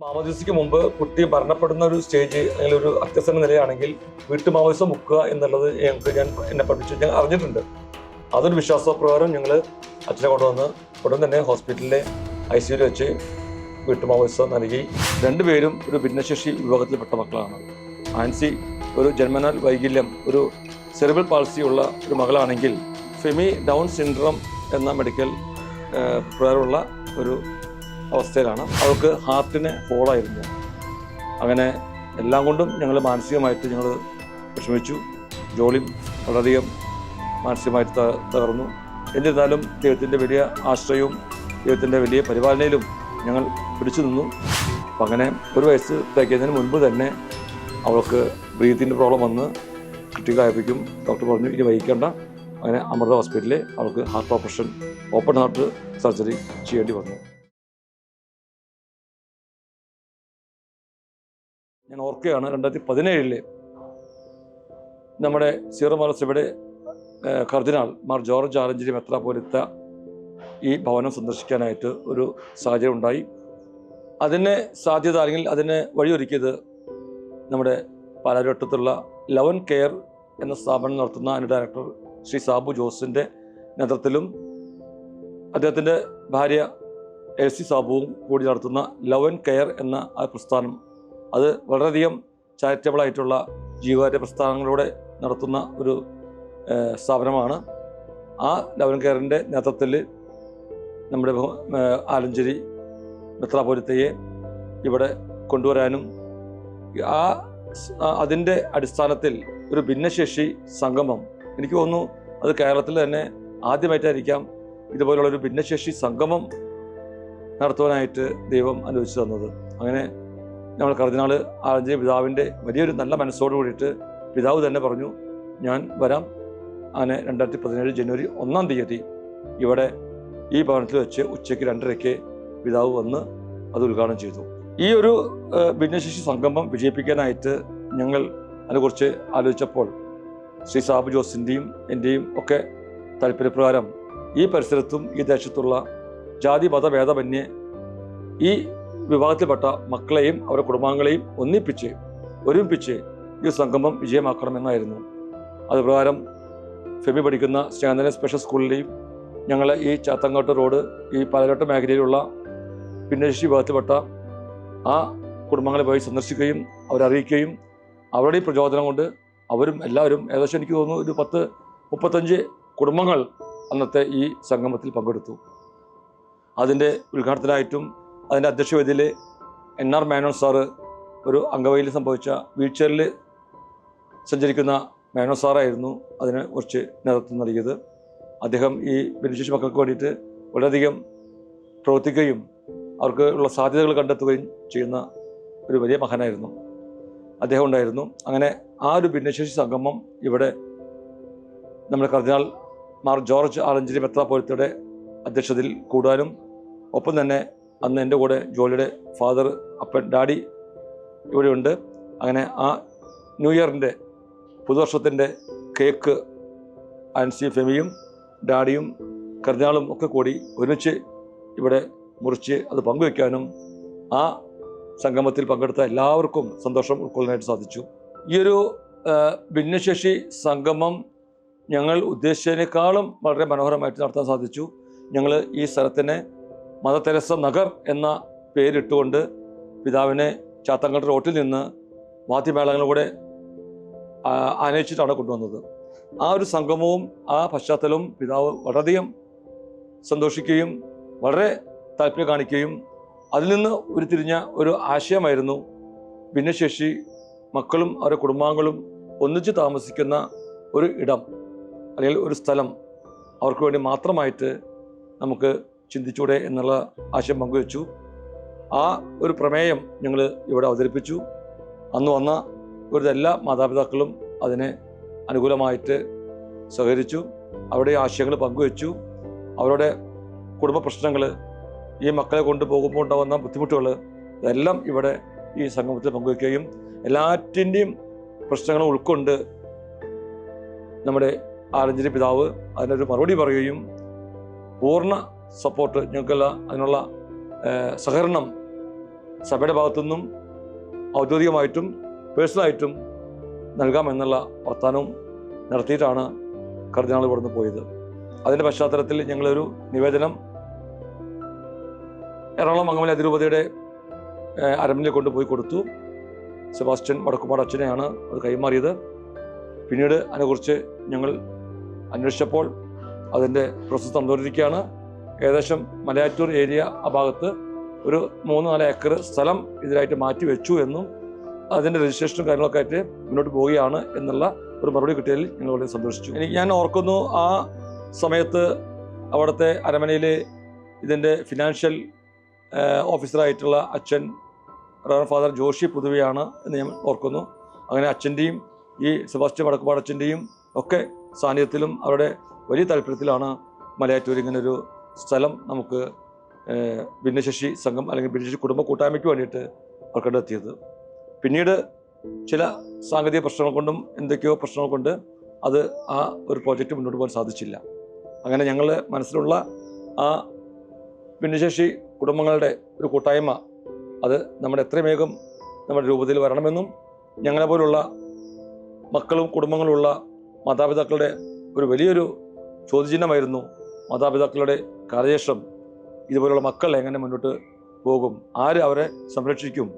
മാമോദീസയ്ക്ക് മുമ്പ് കുട്ടി മരണപ്പെടുന്ന ഒരു സ്റ്റേജ് അല്ലെങ്കിൽ ഒരു അത്യസന്ന നിലയാണെങ്കിൽ വീട്ടുമാമോദീസ മുക്കുക എന്നുള്ളത് എന്നെ പഠിപ്പിച്ചു ഞാൻ അറിഞ്ഞിട്ടുണ്ട്. അതൊരു വിശ്വാസപ്രകാരം ഞങ്ങൾ അച്ഛനെ കൊണ്ടുവന്ന് ഉടൻ തന്നെ ഹോസ്പിറ്റലിലെ ICUയിൽ വെച്ച് വീട്ടുമാമോദീസ നൽകി. രണ്ടുപേരും ഒരു ഭിന്നശേഷി വിഭാഗത്തിൽപ്പെട്ട മക്കളാണ്. ആൻസി ഒരു ജന്മനാൽ വൈകല്യം, ഒരു സെറിബ്രൽ പാൾസി ഉള്ള ഒരു മകളാണെങ്കിൽ ഫെമി ഡൗൺ സിൻഡ്രോം എന്ന മെഡിക്കൽ പ്രകാരമുള്ള ഒരു അവസ്ഥയിലാണ്. അവൾക്ക് ഹാർട്ടിന് ഹോളായിരുന്നു. അങ്ങനെ എല്ലാം കൊണ്ടും ഞങ്ങൾ മാനസികമായിട്ട് ഞങ്ങൾ വിഷമിച്ചു. ജോലിയും വളരെയധികം മാനസികമായിട്ട് തകർന്നു. എന്നിരുന്നാലും ദൈവത്തിൻ്റെ വലിയ ആശ്രയവും ദൈവത്തിൻ്റെ വലിയ പരിപാലനയിലും ഞങ്ങൾ പിടിച്ചു നിന്നു. അപ്പം അങ്ങനെ ഒരു വയസ്സ് തികയ്ക്കുന്നതിന് മുൻപ് തന്നെ അവൾക്ക് ബ്രീത്തിൻ്റെ പ്രോബ്ലം വന്ന് ക്രിട്ടിക്കലായപ്പോഴേക്കും ഡോക്ടർ പറഞ്ഞു ഇനി വഹിക്കേണ്ട. അങ്ങനെ അമൃത ഹോസ്പിറ്റലിൽ അവൾക്ക് heart operation, open heart surgery ചെയ്യേണ്ടി വന്നു. ഞാൻ ഓർക്കുകയാണ്, 2017 നമ്മുടെ സീറോ മലബാർ സഭയുടെ കർദിനാൾ മാർ ജോർജ് ആലഞ്ചേരി മെത്രാപ്പോലീത്ത ഈ ഭവനം സന്ദർശിക്കാനായിട്ട് ഒരു സാഹചര്യം ഉണ്ടായി. അതിന് സാധ്യത അല്ലെങ്കിൽ അതിന് വഴിയൊരുക്കിയത് നമ്മുടെ പാലാരിവട്ടത്തുള്ള ലവൻ കെയർ എന്ന സ്ഥാപനം നടത്തുന്ന അതിൻ്റെ ഡയറക്ടർ ശ്രീ സാബു ജോസിൻ്റെ നേതൃത്വത്തിലും അദ്ദേഹത്തിൻ്റെ ഭാര്യ LC സാബുവും കൂടി നടത്തുന്ന ലവൻ കെയർ എന്ന ആ പ്രസ്ഥാനം, അത് വളരെയധികം ചാരിറ്റബിളായിട്ടുള്ള ജീവകാരുണ്യ പ്രസ്ഥാനങ്ങളിലൂടെ നടത്തുന്ന ഒരു സ്ഥാപനമാണ്. ആ ലവൻ കെയറിൻ്റെ നേതൃത്വത്തിൽ നമ്മുടെ ആലഞ്ചേരി മെത്രാപ്പോലീത്തയെ ഇവിടെ കൊണ്ടുവരാനും അതിൻ്റെ അടിസ്ഥാനത്തിൽ ഒരു ഭിന്നശേഷി സംഗമം, എനിക്ക് തോന്നുന്നു അത് കേരളത്തിൽ തന്നെ ആദ്യമായിട്ടായിരിക്കാം ഇതുപോലുള്ളൊരു ഭിന്നശേഷി സംഗമം നടത്തുവാനായിട്ട് ദൈവം അനുവദിച്ചു തന്നത്. അങ്ങനെ നമ്മൾ കർദിനാൾ ആലഞ്ചേരി പിതാവിൻ്റെ വലിയൊരു നല്ല മനസ്സോട് കൂടിയിട്ട് പിതാവ് തന്നെ പറഞ്ഞു ഞാൻ വരാം. അങ്ങനെ 2017 ജനുവരി 1-ാം തീയതി ഇവിടെ ഈ ഭവനത്തിൽ വെച്ച് ഉച്ചയ്ക്ക് 2:30 പിതാവ് വന്ന് അത് ഉദ്ഘാടനം ചെയ്തു. ഈ ഒരു ഭിന്നശേഷി സംഗമം വിജയിപ്പിക്കാനായിട്ട് ഞങ്ങൾ അതിനെക്കുറിച്ച് ആലോചിച്ചപ്പോൾ ശ്രീ സാബു ജോസിൻ്റെയും എൻ്റെയും ഒക്കെ താല്പര്യപ്രകാരം ഈ പരിസരത്തും ഈ ദേശത്തുള്ള ജാതി മതഭേദമന്യേ ഈ വിഭാഗത്തിൽപ്പെട്ട മക്കളെയും അവരുടെ കുടുംബാംഗങ്ങളെയും ഒരുമിപ്പിച്ച് ഈ സംഗമം വിജയമാക്കണമെന്നായിരുന്നു. അതുപ്രകാരം ഫെമി പഠിക്കുന്ന സ്റ്റാൻഡേർഡ് സ്പെഷ്യൽ സ്കൂളിലെയും ഞങ്ങൾ ഈ ചാത്തങ്ങോട്ട് റോഡ് ഈ പാലാരിവട്ടം മേഖലയിലുള്ള ഭിന്നശേഷി വിഭാഗത്തിൽപ്പെട്ട ആ കുടുംബങ്ങളെ പോയി സന്ദർശിക്കുകയും അവരറിയിക്കുകയും അവരുടെ ഈ പ്രചോദനം കൊണ്ട് അവരും എല്ലാവരും ഏകദേശം എനിക്ക് തോന്നുന്നു ഒരു 30-35 കുടുംബങ്ങൾ അന്നത്തെ ഈ സംഗമത്തിൽ പങ്കെടുത്തു. അതിൻ്റെ ഉദ്ഘാടനത്തിനായിട്ടും അതിൻ്റെ അധ്യക്ഷവേദിയിൽ NR മേനോൻ സാറ്, ഒരു അംഗവൈകല്യം സംഭവിച്ച വീൽചെയറിൽ സഞ്ചരിക്കുന്ന മേനോൻ സാറായിരുന്നു അതിനെ കുറിച്ച് നേതൃത്വം നൽകിയത്. അദ്ദേഹം ഈ ഭിന്നശേഷി മക്കൾക്ക് വേണ്ടിയിട്ട് വളരെയധികം പ്രവർത്തിക്കുകയും അവർക്ക് ഉള്ള സാധ്യതകൾ കണ്ടെത്തുകയും ചെയ്യുന്ന ഒരു വലിയ മഹാനായിരുന്നു അദ്ദേഹം ഉണ്ടായിരുന്നു. അങ്ങനെ ആ ഒരു ഭിന്നശേഷി സംഗമം ഇവിടെ നമ്മുടെ കർദിനാൾ മാർ ജോർജ് ആലഞ്ചേരി മെത്രാപ്പോലീത്തയുടെ അധ്യക്ഷതയിൽ കൂടാനും, ഒപ്പം തന്നെ അന്ന് എൻ്റെ കൂടെ ജോലിയുടെ ഫാദർ, അപ്പൻ, ഡാഡി ഇവിടെയുണ്ട്. അങ്ങനെ ആ ന്യൂ ഇയറിൻ്റെ പുതുവർഷത്തിൻ്റെ കേക്ക് ആൻസി, ഫെമിയും ഡാഡിയും കർദിനാളും ഒക്കെ കൂടി ഒരുമിച്ച് ഇവിടെ മുറിച്ച് അത് പങ്കുവയ്ക്കാനും ആ സംഗമത്തിൽ പങ്കെടുത്ത എല്ലാവർക്കും സന്തോഷം ഉൾക്കൊള്ളാനായിട്ട് സാധിച്ചു. ഈ ഒരു ഭിന്നശേഷി സംഗമം ഞങ്ങൾ ഉദ്ദേശിച്ചതിനേക്കാളും വളരെ മനോഹരമായിട്ട് നടത്താൻ സാധിച്ചു. ഞങ്ങൾ ഈ സ്ഥലത്തിനെ മദർ തെരേസ നഗർ എന്ന പേരിട്ടുകൊണ്ട് പിതാവിനെ ചാത്തങ്കോട്ട് റോട്ടിൽ നിന്ന് വാദ്യമേളങ്ങളിലൂടെ ആനയിച്ചിട്ടാണ് കൊണ്ടുവന്നത്. ആ ഒരു സംഗമവും ആ പശ്ചാത്തലവും പിതാവ് വളരെയധികം സന്തോഷിക്കുകയും വളരെ താല്പര്യം കാണിക്കുകയും അതിൽ നിന്ന് ഉരുത്തിരിഞ്ഞ ഒരു ആശയമായിരുന്നു ഭിന്നശേഷി മക്കളും അവരുടെ കുടുംബാംഗങ്ങളും ഒന്നിച്ച് താമസിക്കുന്ന ഒരു ഇടം അല്ലെങ്കിൽ ഒരു സ്ഥലം അവർക്ക് വേണ്ടി മാത്രമായിട്ട് നമുക്ക് ചിന്തിച്ചൂടെ എന്നുള്ള ആശയം പങ്കുവച്ചു. ആ ഒരു പ്രമേയം ഞങ്ങൾ ഇവിടെ അവതരിപ്പിച്ചു. അന്ന് വന്ന എല്ലാ മാതാപിതാക്കളും അതിനെ അനുകൂലമായിട്ട് സഹകരിച്ചു. അവരുടെ ആശയങ്ങൾ പങ്കുവച്ചു. അവരുടെ കുടുംബ പ്രശ്നങ്ങൾ, ഈ മക്കളെ കൊണ്ടുപോകുമ്പോൾ ഉണ്ടാകുന്ന ബുദ്ധിമുട്ടുകൾ ഇതെല്ലാം ഇവിടെ ഈ സംഗമത്തിൽ പങ്കുവയ്ക്കുകയും എല്ലാറ്റിൻ്റെയും പ്രശ്നങ്ങളും ഉൾക്കൊണ്ട് നമ്മുടെ ആലഞ്ചേരി പിതാവ് അതിനൊരു മറുപടി പറയുകയും പൂർണ്ണ സപ്പോർട്ട് ഞങ്ങൾക്കുള്ള അതിനുള്ള സഹകരണം സഭയുടെ ഭാഗത്തുനിന്നും ഔദ്യോഗികമായിട്ടും പേഴ്സണലായിട്ടും നൽകാമെന്നുള്ള വാഗ്ദാനവും നടത്തിയിട്ടാണ് കർദിനാൾ ഇവിടുന്ന് പോയത്. അതിൻ്റെ പശ്ചാത്തലത്തിൽ ഞങ്ങളൊരു നിവേദനം എറണാകുളം മംഗലം അതിരൂപതയുടെ അരമനയിൽ കൊണ്ടുപോയി കൊടുത്തു. സെബാസ്റ്റ്യൻ വടക്കുപാട് അച്ഛനെയാണ് അത് കൈമാറിയത്. പിന്നീട് അതിനെക്കുറിച്ച് ഞങ്ങൾ അന്വേഷിച്ചപ്പോൾ അതിൻ്റെ പ്രോസസ്സ് നടന്നുകൊണ്ടിരിക്കുകയാണ്. ഏകദേശം മലയാറ്റൂർ ഏരിയ ആ ഭാഗത്ത് ഒരു 3-4 ഏക്കർ സ്ഥലം ഇതിനായിട്ട് മാറ്റി വെച്ചു എന്നും അതിൻ്റെ രജിസ്ട്രേഷനും കാര്യങ്ങളൊക്കെ ആയിട്ട് മുന്നോട്ട് പോവുകയാണ് എന്നുള്ള ഒരു മറുപടി കിട്ടിയതിൽ ഞങ്ങൾ വളരെ സന്തോഷിച്ചു. ഞാൻ ഓർക്കുന്നു, ആ സമയത്ത് അവിടുത്തെ അരമനയിൽ ഇതിൻ്റെ ഫിനാൻഷ്യൽ ഓഫീസറായിട്ടുള്ള അച്ഛൻ റവറൻഡ് ഫാദർ ജോഷി പുതുവയാണ് എന്ന് ഞാൻ ഓർക്കുന്നു. അങ്ങനെ അച്ഛൻ്റെയും ഈ സെബാസ്റ്റ്യൻ വടക്കുപാട് അച്ഛൻ്റെയും ഒക്കെ സാന്നിധ്യത്തിലും അവരുടെ വലിയ താല്പര്യത്തിലാണ് മലയാറ്റൂർ ഇങ്ങനൊരു സ്ഥലം നമുക്ക് ഭിന്നശേഷി സംഘം അല്ലെങ്കിൽ ഭിന്നശേഷി കുടുംബ കൂട്ടായ്മയ്ക്ക് വേണ്ടിയിട്ട് അവർ കണ്ടെത്തിയത്. പിന്നീട് ചില സാങ്കേതിക പ്രശ്നങ്ങൾ കൊണ്ടും എന്തൊക്കെയോ പ്രശ്നങ്ങൾ കൊണ്ട് അത് ആ ഒരു പ്രോജക്റ്റ് മുന്നോട്ട് പോകാൻ സാധിച്ചില്ല. അങ്ങനെ ഞങ്ങൾ മനസ്സിലുള്ള ആ ഭിന്നശേഷി കുടുംബങ്ങളുടെ ഒരു കൂട്ടായ്മ അത് നമ്മുടെ എത്രയും വേഗം നമ്മുടെ രൂപതയിൽ വരണമെന്നും ഞങ്ങളെ പോലുള്ള മക്കളും കുടുംബങ്ങളുള്ള മാതാപിതാക്കളുടെ ഒരു വലിയൊരു ചോദ്യചിഹ്നമായിരുന്നു മാതാപിതാക്കളുടെ കാലശേഷം ഇതുപോലുള്ള മക്കൾ എങ്ങനെ മുന്നോട്ട് പോകും, ആര് അവരെ സംരക്ഷിക്കും,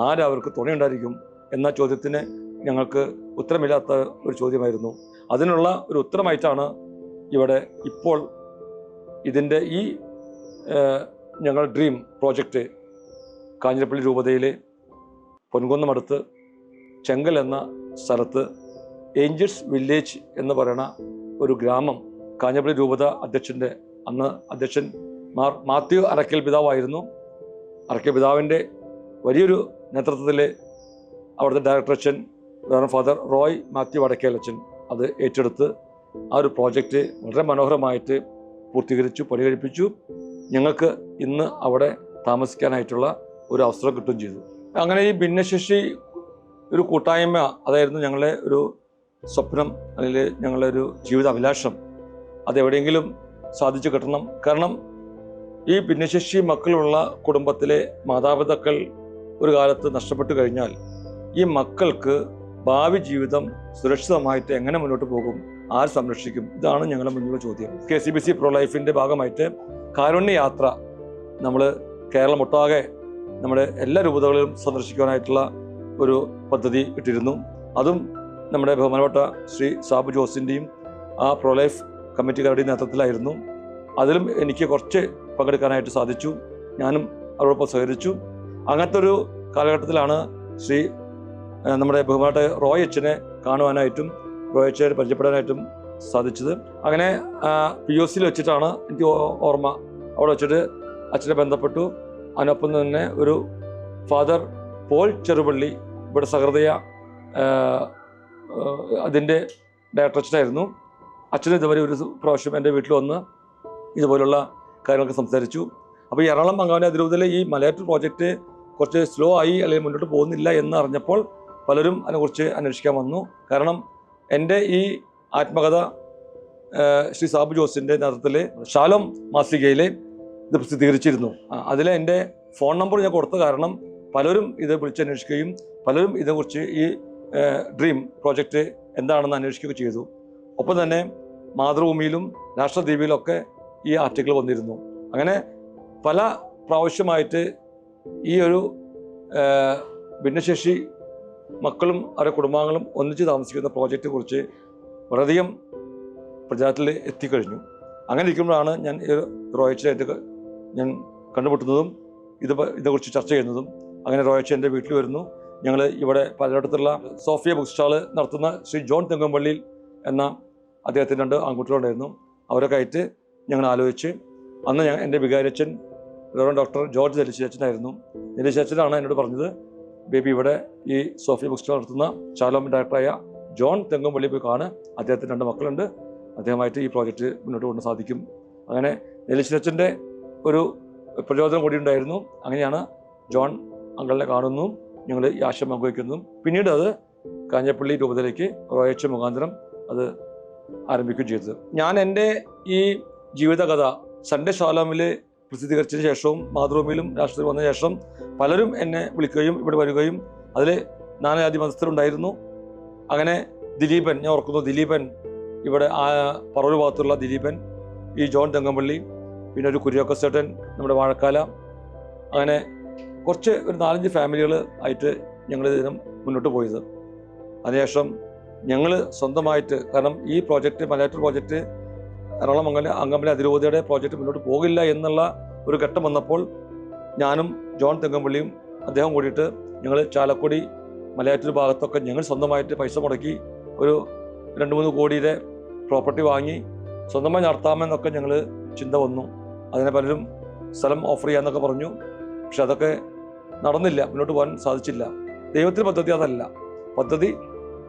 ആര് അവർക്ക് തുണയുണ്ടായിരിക്കും എന്ന ചോദ്യത്തിന് ഞങ്ങൾക്ക് ഉത്തരമില്ലാത്ത ഒരു ചോദ്യമായിരുന്നു. അതിനുള്ള ഒരു ഉത്തരമായിട്ടാണ് ഇവിടെ ഇപ്പോൾ ഇതിൻ്റെ ഈ ഞങ്ങൾ ഡ്രീം പ്രോജക്റ്റ് കാഞ്ഞിരപ്പള്ളി രൂപതയിലെ പൊൻകുന്നമടുത്ത് ചെങ്കൽ എന്ന സ്ഥലത്ത് ഏഞ്ചൽസ് വില്ലേജ് എന്ന് പറയുന്ന ഒരു ഗ്രാമം കാഞ്ഞിരപ്പള്ളി രൂപത അധ്യക്ഷൻ്റെ അന്ന് അധ്യക്ഷൻ മാത്യു അറക്കൽ പിതാവായിരുന്നു. അറക്കൽ പിതാവിൻ്റെ വലിയൊരു നേതൃത്വത്തിൽ അവിടുത്തെ ഡയറക്ടർ അച്ഛൻ റവറൻഡ് ഫാദർ റോയ് മാത്യു വടക്കേൽ അച്ഛൻ അത് ഏറ്റെടുത്ത് ആ ഒരു പ്രോജക്റ്റ് വളരെ മനോഹരമായിട്ട് പൂർത്തീകരിച്ചു, പരിഹരിപ്പിച്ചു. ഞങ്ങൾക്ക് ഇന്ന് അവിടെ താമസിക്കാനായിട്ടുള്ള ഒരു അവസരം കിട്ടുകയും ചെയ്തു. അങ്ങനെ ഈ ഭിന്നശേഷി ഒരു കൂട്ടായ്മ അതായിരുന്നു ഞങ്ങളുടെ ഒരു സ്വപ്നം, അല്ലെങ്കിൽ ഞങ്ങളുടെ ഒരു ജീവിത അഭിലാഷം. അതെവിടെയെങ്കിലും സാധിച്ചു കിട്ടണം. കാരണം ഈ ഭിന്നശേഷി മക്കളുള്ള കുടുംബത്തിലെ മാതാപിതാക്കൾ ഒരു കാലത്ത് നഷ്ടപ്പെട്ടു കഴിഞ്ഞാൽ ഈ മക്കൾക്ക് ഭാവി ജീവിതം സുരക്ഷിതമായിട്ട് എങ്ങനെ മുന്നോട്ട് പോകും, ആര് സംരക്ഷിക്കും? ഇതാണ് ഞങ്ങളുടെ മുന്നിലുള്ള ചോദ്യം. KCBC പ്രോ ലൈഫിൻ്റെ ഭാഗമായിട്ട് കാരുണ്യ യാത്ര നമ്മൾ കേരളം ഒട്ടാകെ നമ്മുടെ എല്ലാ രൂപതകളിലും സന്ദർശിക്കുവാനായിട്ടുള്ള ഒരു പദ്ധതി ഇട്ടിരുന്നു. അതും നമ്മുടെ ബഹുമാനപ്പെട്ട ശ്രീ സാബു ജോസിൻ്റെയും ആ പ്രോ ലൈഫ് കമ്മിറ്റിക്കാരുടെയും നേതൃത്വത്തിലായിരുന്നു. അതിലും എനിക്ക് കുറച്ച് പങ്കെടുക്കാനായിട്ട് സാധിച്ചു. ഞാനും അവരോടൊപ്പം സഹകരിച്ചു. അങ്ങനത്തെ ഒരു കാലഘട്ടത്തിലാണ് നമ്മുടെ ബഹുമാനപ്പെട്ട റോയ് അച്ഛനെ കാണുവാനായിട്ടും റോയ് അച്ഛനെ പരിചയപ്പെടാനായിട്ടും സാധിച്ചത്. അങ്ങനെ POCയിൽ വെച്ചിട്ടാണ് എനിക്ക് ഓർമ്മ. അവിടെ വെച്ചിട്ട് അച്ഛനെ ബന്ധപ്പെട്ടു. അതിനൊപ്പം തന്നെ ഒരു ഫാദർ പോൾ ചെറുപള്ളി ഇവിടെ സഹൃദയ അതിൻ്റെ ഡയറക്ടർ അച്ഛനായിരുന്നു. അച്ഛന് ഇതുവരെ ഒരു പ്രാവശ്യം എൻ്റെ വീട്ടിൽ വന്ന് ഇതുപോലുള്ള കാര്യങ്ങളൊക്കെ സംസാരിച്ചു. അപ്പോൾ ഈ എറണാകുളം മംഗലം അതിരൂപതയിലെ ഈ മലയാറ്റൂർ പ്രോജക്റ്റ് കുറച്ച് സ്ലോ ആയി അല്ലെങ്കിൽ മുന്നോട്ട് പോകുന്നില്ല എന്ന് അറിഞ്ഞപ്പോൾ പലരും അതിനെക്കുറിച്ച് അന്വേഷിക്കാൻ വന്നു. കാരണം എൻ്റെ ഈ ആത്മകഥ ശ്രീ സാബു ജോസിൻ്റെ നേതൃത്വത്തിൽ ശാലോം മാസികയിൽ ഇത് പ്രസിദ്ധീകരിച്ചിരുന്നു. അതിൽ എൻ്റെ ഫോൺ നമ്പർ ഞാൻ കൊടുത്ത കാരണം പലരും ഇത് വിളിച്ചന്വേഷിക്കുകയും പലരും ഇതേക്കുറിച്ച് ഈ ഡ്രീം പ്രോജക്റ്റ് എന്താണെന്ന് അന്വേഷിക്കുകയും ചെയ്തു. ഒപ്പം തന്നെ മാതൃഭൂമിയിലും രാഷ്ട്രദീപിയിലൊക്കെ ഈ ആർട്ടിക്കിൾ വന്നിരുന്നു. അങ്ങനെ പല പ്രാവശ്യമായിട്ട് ഈ ഒരു ഭിന്നശേഷി മക്കളും അവരുടെ കുടുംബാംഗങ്ങളും ഒന്നിച്ച് താമസിക്കുന്ന പ്രോജക്റ്റിനെ കുറിച്ച് വളരെയധികം പ്രചാരത്തിൽ എത്തിക്കഴിഞ്ഞു. അങ്ങനെ ഇരിക്കുമ്പോഴാണ് ഞാൻ റോയച്ചായിട്ട് ഞാൻ കണ്ടുമുട്ടുന്നതും ഇതേക്കുറിച്ച് ചർച്ച ചെയ്യുന്നതും. അങ്ങനെ റോയച്ച എൻ്റെ വീട്ടിൽ വരുന്നു. ഞങ്ങൾ ഇവിടെ പലയിടത്തുള്ള സോഫിയ ബുക്ക് സ്റ്റാൾ നടത്തുന്ന ശ്രീ ജോൺ തെങ്ങമ്പള്ളിയിൽ എന്ന അദ്ദേഹത്തിൻ്റെ 2 ആൺകുട്ടികളുണ്ടായിരുന്നു. അവരൊക്കെ ആയിട്ട് ഞങ്ങൾ ആലോചിച്ച് അന്ന് എൻ്റെ വികാരിയച്ഛൻ റവറൻഡ് ഡോക്ടർ ജോർജ് നെല്ലിശ്ശേരിയച്ഛനായിരുന്നു. നെല്ലിശ്ശേരിയച്ഛനാണ് എന്നോട് പറഞ്ഞത്, ബേബി ഇവിടെ ഈ സോഫിയ ബുക്ക് സ്റ്റാൾ നടത്തുന്ന ശാലോം ഡയറക്ടറായ ജോൺ തെങ്ങമ്പള്ളി പോയി കാണുക, അദ്ദേഹത്തിന് 2 മക്കളുണ്ട്, അദ്ദേഹമായിട്ട് ഈ പ്രോജക്റ്റ് മുന്നോട്ട് കൊണ്ട് സാധിക്കും. അങ്ങനെ നെല്ലിശ്ശേരിയച്ഛൻ്റെ ഒരു പ്രചോദനം കൂടി ഉണ്ടായിരുന്നു. അങ്ങനെയാണ് ജോൺ അങ്കിളിനെ കാണുന്നതും ഞങ്ങൾ ഈ ആശയം പങ്കുവയ്ക്കുന്നതും പിന്നീട് അത് കാഞ്ഞിരപ്പള്ളി രൂപതയിലേക്ക് റോയച്ച മുഖാന്തരം അത് ആരംഭിക്കുകയും ചെയ്തത്. ഞാൻ എൻ്റെ ഈ ജീവിതകഥ സൺഡേ ശാലോമിൽ പ്രസിദ്ധീകരിച്ചതിന് ശേഷവും മാതൃഭൂമിയിലും രാഷ്ട്രീയം വന്ന ശേഷം പലരും എന്നെ വിളിക്കുകയും ഇവിടെ വരികയും അതിൽ നാനാജാതി മതസ്ഥരുണ്ടായിരുന്നു. അങ്ങനെ ദിലീപൻ, ഞാൻ ഓർക്കുന്നു, ദിലീപൻ ഇവിടെ പറവൂർ ഭാഗത്തുള്ള ദിലീപൻ, ഈ ജോൺ തെങ്ങമ്പള്ളി, പിന്നെ ഒരു കുര്യാക്കോസ് ചേട്ടൻ നമ്മുടെ വാഴക്കാല, അങ്ങനെ കുറച്ച് ഒരു 4-5 ഫാമിലികൾ ആയിട്ട് ഞങ്ങൾ ഇതിനും മുന്നോട്ട് പോയത്. അതിനുശേഷം ഞങ്ങൾ സ്വന്തമായിട്ട്, കാരണം ഈ പ്രോജക്റ്റ് മലയാറ്റൂർ പ്രോജക്റ്റ് എറണാകുളം അങ്കമ്പലി അതിരൂപതയുടെ പ്രോജക്റ്റ് മുന്നോട്ട് പോകില്ല എന്നുള്ള ഒരു ഘട്ടം വന്നപ്പോൾ ഞാനും ജോൺ തെങ്ങമ്പള്ളിയും അദ്ദേഹം കൂടിയിട്ട് ഞങ്ങൾ ചാലക്കുടി മലയാറ്റൂർ ഭാഗത്തൊക്കെ ഞങ്ങൾ സ്വന്തമായിട്ട് പൈസ മുടക്കി ഒരു 2-3 കോടിയുടെ പ്രോപ്പർട്ടി വാങ്ങി സ്വന്തമായി നടത്താമെന്നൊക്കെ ഞങ്ങൾ ചിന്ത വന്നു. അതിനെ പലരും സ്ഥലം ഓഫർ ചെയ്യാമെന്നൊക്കെ പറഞ്ഞു. പക്ഷെ അതൊക്കെ നടന്നില്ല, മുന്നോട്ട് പോകാൻ സാധിച്ചില്ല. ദൈവത്തിൻ്റെ പദ്ധതി അതല്ല. പദ്ധതി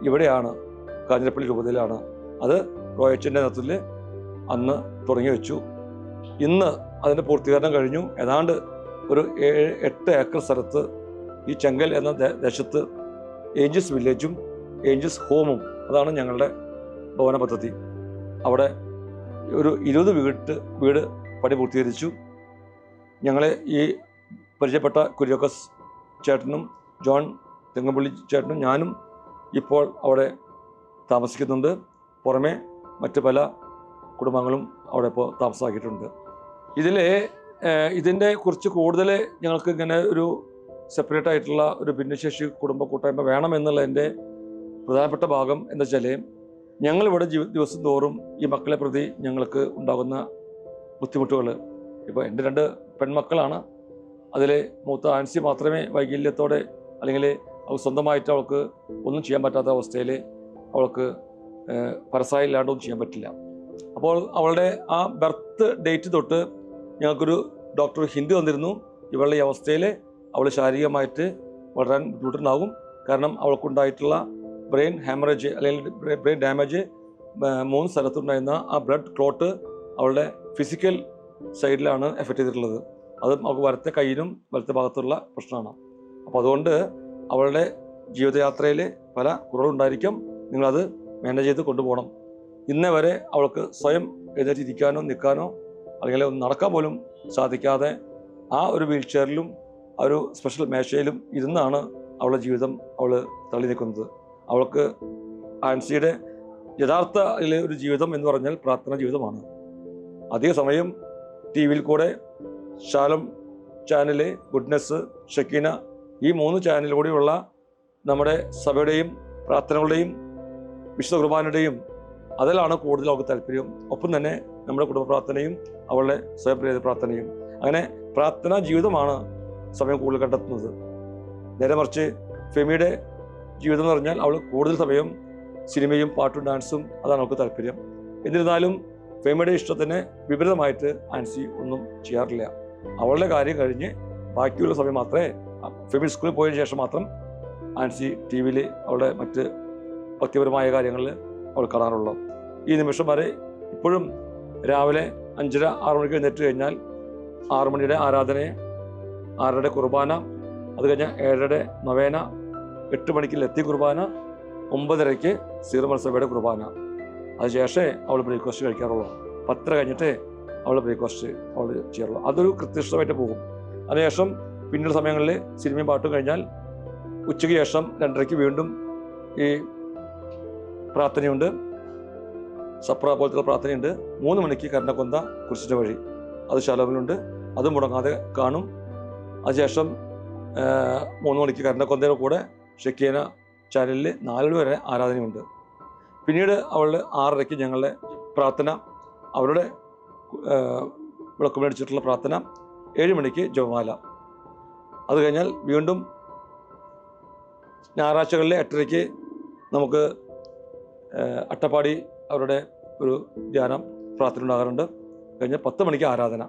ഇവിടെയാണ്, കാഞ്ഞിരപ്പള്ളി രൂപതയിലാണ്. അത് റോയച്ചൻ്റെ നേതൃത്വത്തിൽ അന്ന് തുടങ്ങി വെച്ചു. ഇന്ന് അതിൻ്റെ പൂർത്തീകരണം കഴിഞ്ഞു. ഏതാണ്ട് ഒരു 7-8 ഏക്കർ സ്ഥലത്ത് ഈ ചെങ്കൽ എന്ന ദേശത്ത് ഏഞ്ചൽസ് വില്ലേജും ഏഞ്ചൽസ് ഹോമും, അതാണ് ഞങ്ങളുടെ ഭവന പദ്ധതി. അവിടെ ഒരു 20 വീട് പണി പൂർത്തീകരിച്ചു. ഞങ്ങളെ ഈ പരിചയപ്പെട്ട കുര്യാക്കോസ് ചേട്ടനും ജോൺ തെങ്ങമ്പള്ളി ചേട്ടനും ഞാനും ഇപ്പോൾ അവിടെ താമസിക്കുന്നുണ്ട്. പുറമെ മറ്റ് പല കുടുംബങ്ങളും അവിടെ ഇപ്പോൾ താമസമാക്കിയിട്ടുണ്ട്. ഇതിൻ്റെ കുറിച്ച് കൂടുതൽ ഞങ്ങൾക്ക് ഇങ്ങനെ ഒരു സെപ്പറേറ്റ് ആയിട്ടുള്ള ഒരു ഭിന്നശേഷി കുടുംബ കൂട്ടായ്മ വേണമെന്നുള്ളതിൻ്റെ പ്രധാനപ്പെട്ട ഭാഗം എന്താ വെച്ചാൽ, ഞങ്ങളിവിടെ ദിവസം തോറും ഈ മക്കളെ പ്രതി ഞങ്ങൾക്ക് ഉണ്ടാകുന്ന ബുദ്ധിമുട്ടുകൾ, ഇപ്പോൾ എൻ്റെ 2 പെൺമക്കളാണ്. അതിൽ മൂത്ത ആൻസി മാത്രമേ വൈകല്യത്തോടെ, അല്ലെങ്കിൽ സ്വന്തമായിട്ട് അവൾക്ക് ഒന്നും ചെയ്യാൻ പറ്റാത്ത അവസ്ഥയിൽ അവൾക്ക് പരസായം ഇല്ലാണ്ടൊന്നും ചെയ്യാൻ പറ്റില്ല. അപ്പോൾ അവളുടെ ആ ബർത്ത് ഡേറ്റ് തൊട്ട് ഞങ്ങൾക്കൊരു ഡോക്ടർ ഹിന്റ് വന്നിരുന്നു, ഇവളുടെ ഈ അവസ്ഥയിൽ അവൾ ശാരീരികമായിട്ട് വളരാൻ ബുദ്ധിമുട്ടുണ്ടാകും. കാരണം അവൾക്കുണ്ടായിട്ടുള്ള ബ്രെയിൻ ഹാമറേജ് അല്ലെങ്കിൽ ബ്രെയിൻ ഡാമേജ് 3 സ്ഥലത്തുണ്ടായിരുന്ന ആ ബ്ലഡ് ക്ലോട്ട് അവളുടെ ഫിസിക്കൽ സൈഡിലാണ് എഫക്റ്റ് ചെയ്തിട്ടുള്ളത്. അത് അവൾക്ക് വലത്തെ കയ്യിലും വലത്തെ ഭാഗത്തുള്ള പ്രശ്നമാണ്. അപ്പോൾ അതുകൊണ്ട് അവളുടെ ജീവിതയാത്രയിൽ പല കുറവുണ്ടായിരിക്കും. നിങ്ങളത് മാനേജ് ചെയ്ത് കൊണ്ടുപോകണം. ഇന്നേ വരെ അവൾക്ക് സ്വയം എഴുന്നേറ്റിരിക്കാനോ നിൽക്കാനോ അല്ലെങ്കിൽ ഒന്ന് നടക്കാൻ പോലും സാധിക്കാതെ ആ ഒരു വീൽ ചെയറിലും ആ ഒരു സ്പെഷ്യൽ മേശയിലും ഇരുന്നാണ് അവളുടെ ജീവിതം അവൾ തള്ളി നിൽക്കുന്നത്. അവൾക്ക് ആൻസിയുടെ യഥാർത്ഥ ഒരു ജീവിതം എന്ന് പറഞ്ഞാൽ പ്രാർത്ഥനാ ജീവിതമാണ്. അധിക സമയം ടി വിയിൽ കൂടെ ശാലം ചാനല്, ഗുഡ്നെസ്, ഷക്കീന, ഈ 3 ചാനലിൽ കൂടിയുള്ള നമ്മുടെ സഭയുടെയും പ്രാർത്ഥനകളുടെയും വിശുദ്ധ കുർബാനയുടെയും അതിലാണ് കൂടുതൽ അവൾക്ക് താല്പര്യം. ഒപ്പം തന്നെ നമ്മുടെ കുടുംബ പ്രാർത്ഥനയും അവളുടെ സ്വയംപ്രേരിത പ്രാർത്ഥനയും. അങ്ങനെ പ്രാർത്ഥനാ ജീവിതമാണ് സമയം കൂടുതൽ കണ്ടെത്തുന്നത്. നേരെ മറിച്ച് ഫെമിയുടെ ജീവിതം എന്ന് പറഞ്ഞാൽ അവൾ കൂടുതൽ സമയം സിനിമയും പാട്ടും ഡാൻസും, അതാണ് അവൾക്ക് താല്പര്യം. എന്നിരുന്നാലും ഫെമിയുടെ ഇഷ്ടത്തിന് വിപരീതമായിട്ട് ആൻസി ഒന്നും ചെയ്യാറില്ല. അവളുടെ കാര്യം കഴിഞ്ഞ് ബാക്കിയുള്ള സമയം മാത്രമേ, ഫെമി സ്കൂളിൽ പോയതിനു ശേഷം മാത്രം ആൻസി ടി വിയിൽ അവളുടെ മറ്റ് ഭക്തിപരമായ കാര്യങ്ങളിൽ അവൾ കാണാറുള്ളൂ. ഈ നിമിഷം വരെ ഇപ്പോഴും രാവിലെ 5:30-6 മണിക്ക് എഴുന്നേറ്റ് കഴിഞ്ഞാൽ 6 മണിയുടെ ആരാധനയെ, 6:30 കുർബാന, അത് കഴിഞ്ഞാൽ 7:30 നൊവേന, 8 മണിക്ക് ലത്തി കുർബാന, 9:30 സീറോ സഭയുടെ കുർബാന. അതിനുശേഷമേ അവൾ ബ്രേക്ക്ഫാസ്റ്റ് കഴിക്കാറുള്ളൂ. 10:30 കഴിഞ്ഞിട്ടേ അവൾ ബ്രേക്ക്ഫാസ്റ്റ് അവൾ ചെയ്യാറുള്ളൂ. അതൊരു കൃത്യനിഷ്ഠമായിട്ട് പോകും. അതിനുശേഷം പിന്നീട് സമയങ്ങളിൽ സിനിമയും പാട്ടും കഴിഞ്ഞാൽ ഉച്ചയ്ക്ക് ശേഷം 2:30 വീണ്ടും ഈ പ്രാർത്ഥനയുണ്ട്, സപ്ര പോലത്തെ പ്രാർത്ഥനയുണ്ട്. 3 മണിക്ക് കരണക്കൊന്ത കുരിശിൻ്റെ വഴി, അത് ശാലോമിലുണ്ട്, അത് മുടങ്ങാതെ കാണും. അതിനുശേഷം 3 മണിക്ക് കരണക്കൊന്തയുടെ കൂടെ ഷക്കീന ചാനലിൽ 4 വരെ ആരാധനയുണ്ട്. പിന്നീട് അവളുടെ 6:30 ഞങ്ങളുടെ പ്രാർത്ഥന, അവരുടെ വിളക്ക് മേടിച്ചിട്ടുള്ള പ്രാർത്ഥന, 7 മണിക്ക് ജപമാല. അത് കഴിഞ്ഞാൽ വീണ്ടും ഞായറാഴ്ചകളിലെ 8:30 നമുക്ക് അട്ടപ്പാടി അവരുടെ ഒരു ധ്യാനം പ്രാർത്ഥന ഉണ്ടാകാറുണ്ട്. കഴിഞ്ഞ് 10 മണിക്ക് ആരാധന.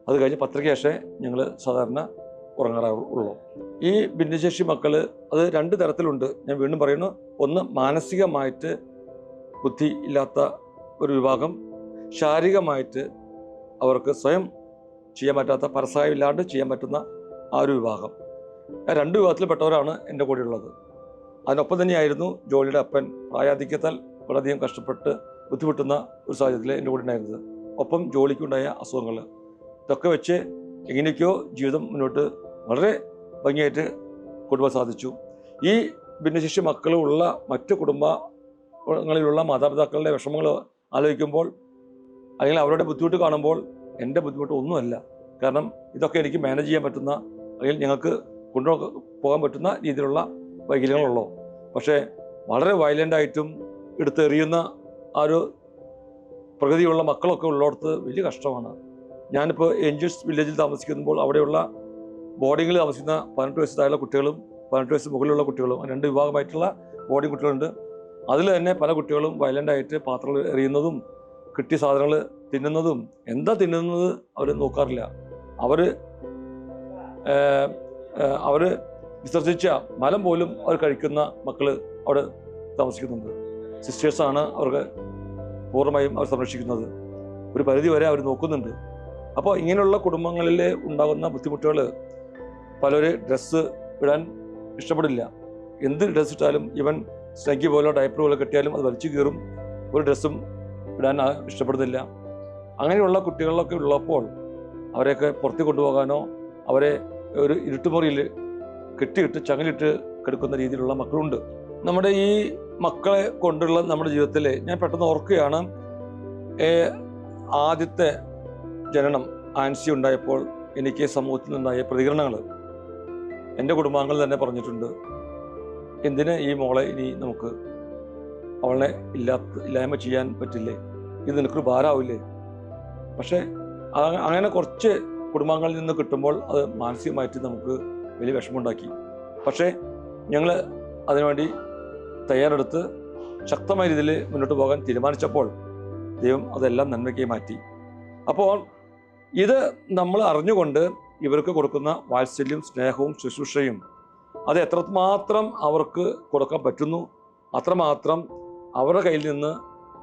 അത് കഴിഞ്ഞ് 10:30 ശേഷമേ ഞങ്ങൾ സാധാരണ ഉറങ്ങാറുള്ളൂ. ഈ ഭിന്നശേഷി മക്കൾ അത് 2 തരത്തിലുണ്ട്. ഞാൻ വീണ്ടും പറയുന്നു, ഒന്ന് മാനസികമായിട്ട് ബുദ്ധി ഇല്ലാത്ത ഒരു വിഭാഗം, ശാരീരികമായിട്ട് അവർക്ക് സ്വയം ചെയ്യാൻ പറ്റാത്ത, പരസഹായം ഇല്ലാണ്ട് ചെയ്യാൻ പറ്റുന്ന ആ ഒരു വിഭാഗം. 2 വിഭാഗത്തിൽപ്പെട്ടവരാണ് എൻ്റെ കൂടെയുള്ളത്. അതിനൊപ്പം തന്നെയായിരുന്നു ജോളിയുടെ അപ്പൻ പ്രായാധിക്യത്താൽ വളരെയധികം കഷ്ടപ്പെട്ട് ബുദ്ധിമുട്ടുന്ന ഒരു സാഹചര്യത്തിൽ എൻ്റെ കൂടെ ഉണ്ടായിരുന്നത്. ഒപ്പം ജോലിക്കുണ്ടായ അസുഖങ്ങൾ, ഇതൊക്കെ വെച്ച് എങ്ങനെയൊക്കെയോ ജീവിതം മുന്നോട്ട് വളരെ ഭംഗിയായിട്ട് കൊണ്ടുപോകാൻ സാധിച്ചു. ഈ ഭിന്നശേഷി മക്കളുള്ള മറ്റു കുടുംബങ്ങളിലുള്ള മാതാപിതാക്കളുടെ വിഷമങ്ങൾ ആലോചിക്കുമ്പോൾ അല്ലെങ്കിൽ അവരുടെ ബുദ്ധിമുട്ട് കാണുമ്പോൾ എൻ്റെ ബുദ്ധിമുട്ട് ഒന്നുമല്ല. കാരണം ഇതൊക്കെ എനിക്ക് മാനേജ് ചെയ്യാൻ പറ്റുന്ന അല്ലെങ്കിൽ ഞങ്ങൾക്ക് കൊണ്ടുപോകാൻ പറ്റുന്ന രീതിയിലുള്ള വൈകല്യങ്ങളുള്ളൂ. പക്ഷേ വളരെ വയലൻ്റായിട്ടും എടുത്തെറിയുന്ന ആ ഒരു പ്രകൃതിയുള്ള മക്കളൊക്കെ ഉള്ളിടത്ത് വലിയ കഷ്ടമാണ്. ഞാനിപ്പോൾ ഏഞ്ചൽസ് വില്ലേജിൽ താമസിക്കുമ്പോൾ അവിടെയുള്ള ബോർഡിങ്ങിൽ താമസിക്കുന്ന 18 വയസ്സ് താഴെയുള്ള കുട്ടികളും 18 വയസ്സ് മുകളിലുള്ള കുട്ടികളും 2 വിഭാഗമായിട്ടുള്ള ബോർഡിംഗ് കുട്ടികളുണ്ട്. അതിൽ തന്നെ പല കുട്ടികളും വയലൻ്റായിട്ട് പാത്രങ്ങൾ എറിയുന്നതും കിട്ടിയ സാധനങ്ങൾ തിന്നുന്നതും എന്താ തിന്നുന്നത് അവർ നോക്കാറില്ല. അവർ വിസർജിച്ച മലം പോലും അവർ കഴിക്കുന്ന മക്കൾ അവിടെ താമസിക്കുന്നുണ്ട്. സിസ്റ്റേഴ്സാണ് അവർക്ക് പൂർണ്ണമായും അവർ സംരക്ഷിക്കുന്നത്. ഒരു പരിധി വരെ അവർ നോക്കുന്നുണ്ട്. അപ്പോൾ ഇങ്ങനെയുള്ള കുടുംബങ്ങളിൽ ഉണ്ടാകുന്ന ബുദ്ധിമുട്ടുകൾ, പലരും ഡ്രസ്സ് ഇടാൻ ഇഷ്ടപ്പെടില്ല. എന്ത് ഡ്രസ്സ് ഇട്ടാലും ഈവൻ സ്നഗ്ഗി പോലെ ഡയപ്പർ പോലെ കെട്ടിയാലും അത് വലിച്ചു കീറും. ഒരു ഡ്രസ്സും ഇടാൻ ഇഷ്ടപ്പെടുന്നില്ല. അങ്ങനെയുള്ള കുട്ടികളിലൊക്കെ ഉള്ളപ്പോൾ അവരെയൊക്കെ പുറത്ത് കൊണ്ടുപോകാനോ അവരെ ഒരു ഇരുട്ടുമുറിയിൽ കെട്ടിയിട്ട് ചങ്ങലിട്ട് കിടക്കുന്ന രീതിയിലുള്ള മക്കളുണ്ട്. നമ്മുടെ ഈ മക്കളെ കൊണ്ടുള്ള നമ്മുടെ ജീവിതത്തിൽ ഞാൻ പെട്ടെന്ന് ഓർക്കുകയാണ്, ആദ്യത്തെ ജനനം ആൻസി ഉണ്ടായപ്പോൾ എനിക്ക് സമൂഹത്തിൽ നിന്നുണ്ടായ പ്രതികരണങ്ങൾ. എൻ്റെ കുടുംബാംഗങ്ങൾ തന്നെ പറഞ്ഞിട്ടുണ്ട്, എന്തിന് ഈ മോളെ ഇനി നമുക്ക് അവളെ ഇല്ലായ്മ ചെയ്യാൻ പറ്റില്ലേ, ഇത് നിനക്കൊരു ഭാരമാവില്ലേ. പക്ഷേ അങ്ങനെ കുറച്ച് കുടുംബാംഗങ്ങളിൽ നിന്ന് കിട്ടുമ്പോൾ അത് മാനസികമായിട്ട് നമുക്ക് വലിയ വിഷമമുണ്ടാക്കി. പക്ഷേ ഞങ്ങൾ അതിനുവേണ്ടി തയ്യാറെടുത്ത് ശക്തമായ രീതിയിൽ മുന്നോട്ട് പോകാൻ തീരുമാനിച്ചപ്പോൾ ദൈവം അതെല്ലാം നന്മയ്ക്ക് മാറ്റി. അപ്പോൾ ഇത് നമ്മൾ അറിഞ്ഞുകൊണ്ട് ഇവർക്ക് കൊടുക്കുന്ന വാത്സല്യം, സ്നേഹവും ശുശ്രൂഷയും അത് എത്രമാത്രം അവർക്ക് കൊടുക്കാൻ പറ്റുന്നു അത്രമാത്രം അവരുടെ കയ്യിൽ നിന്ന്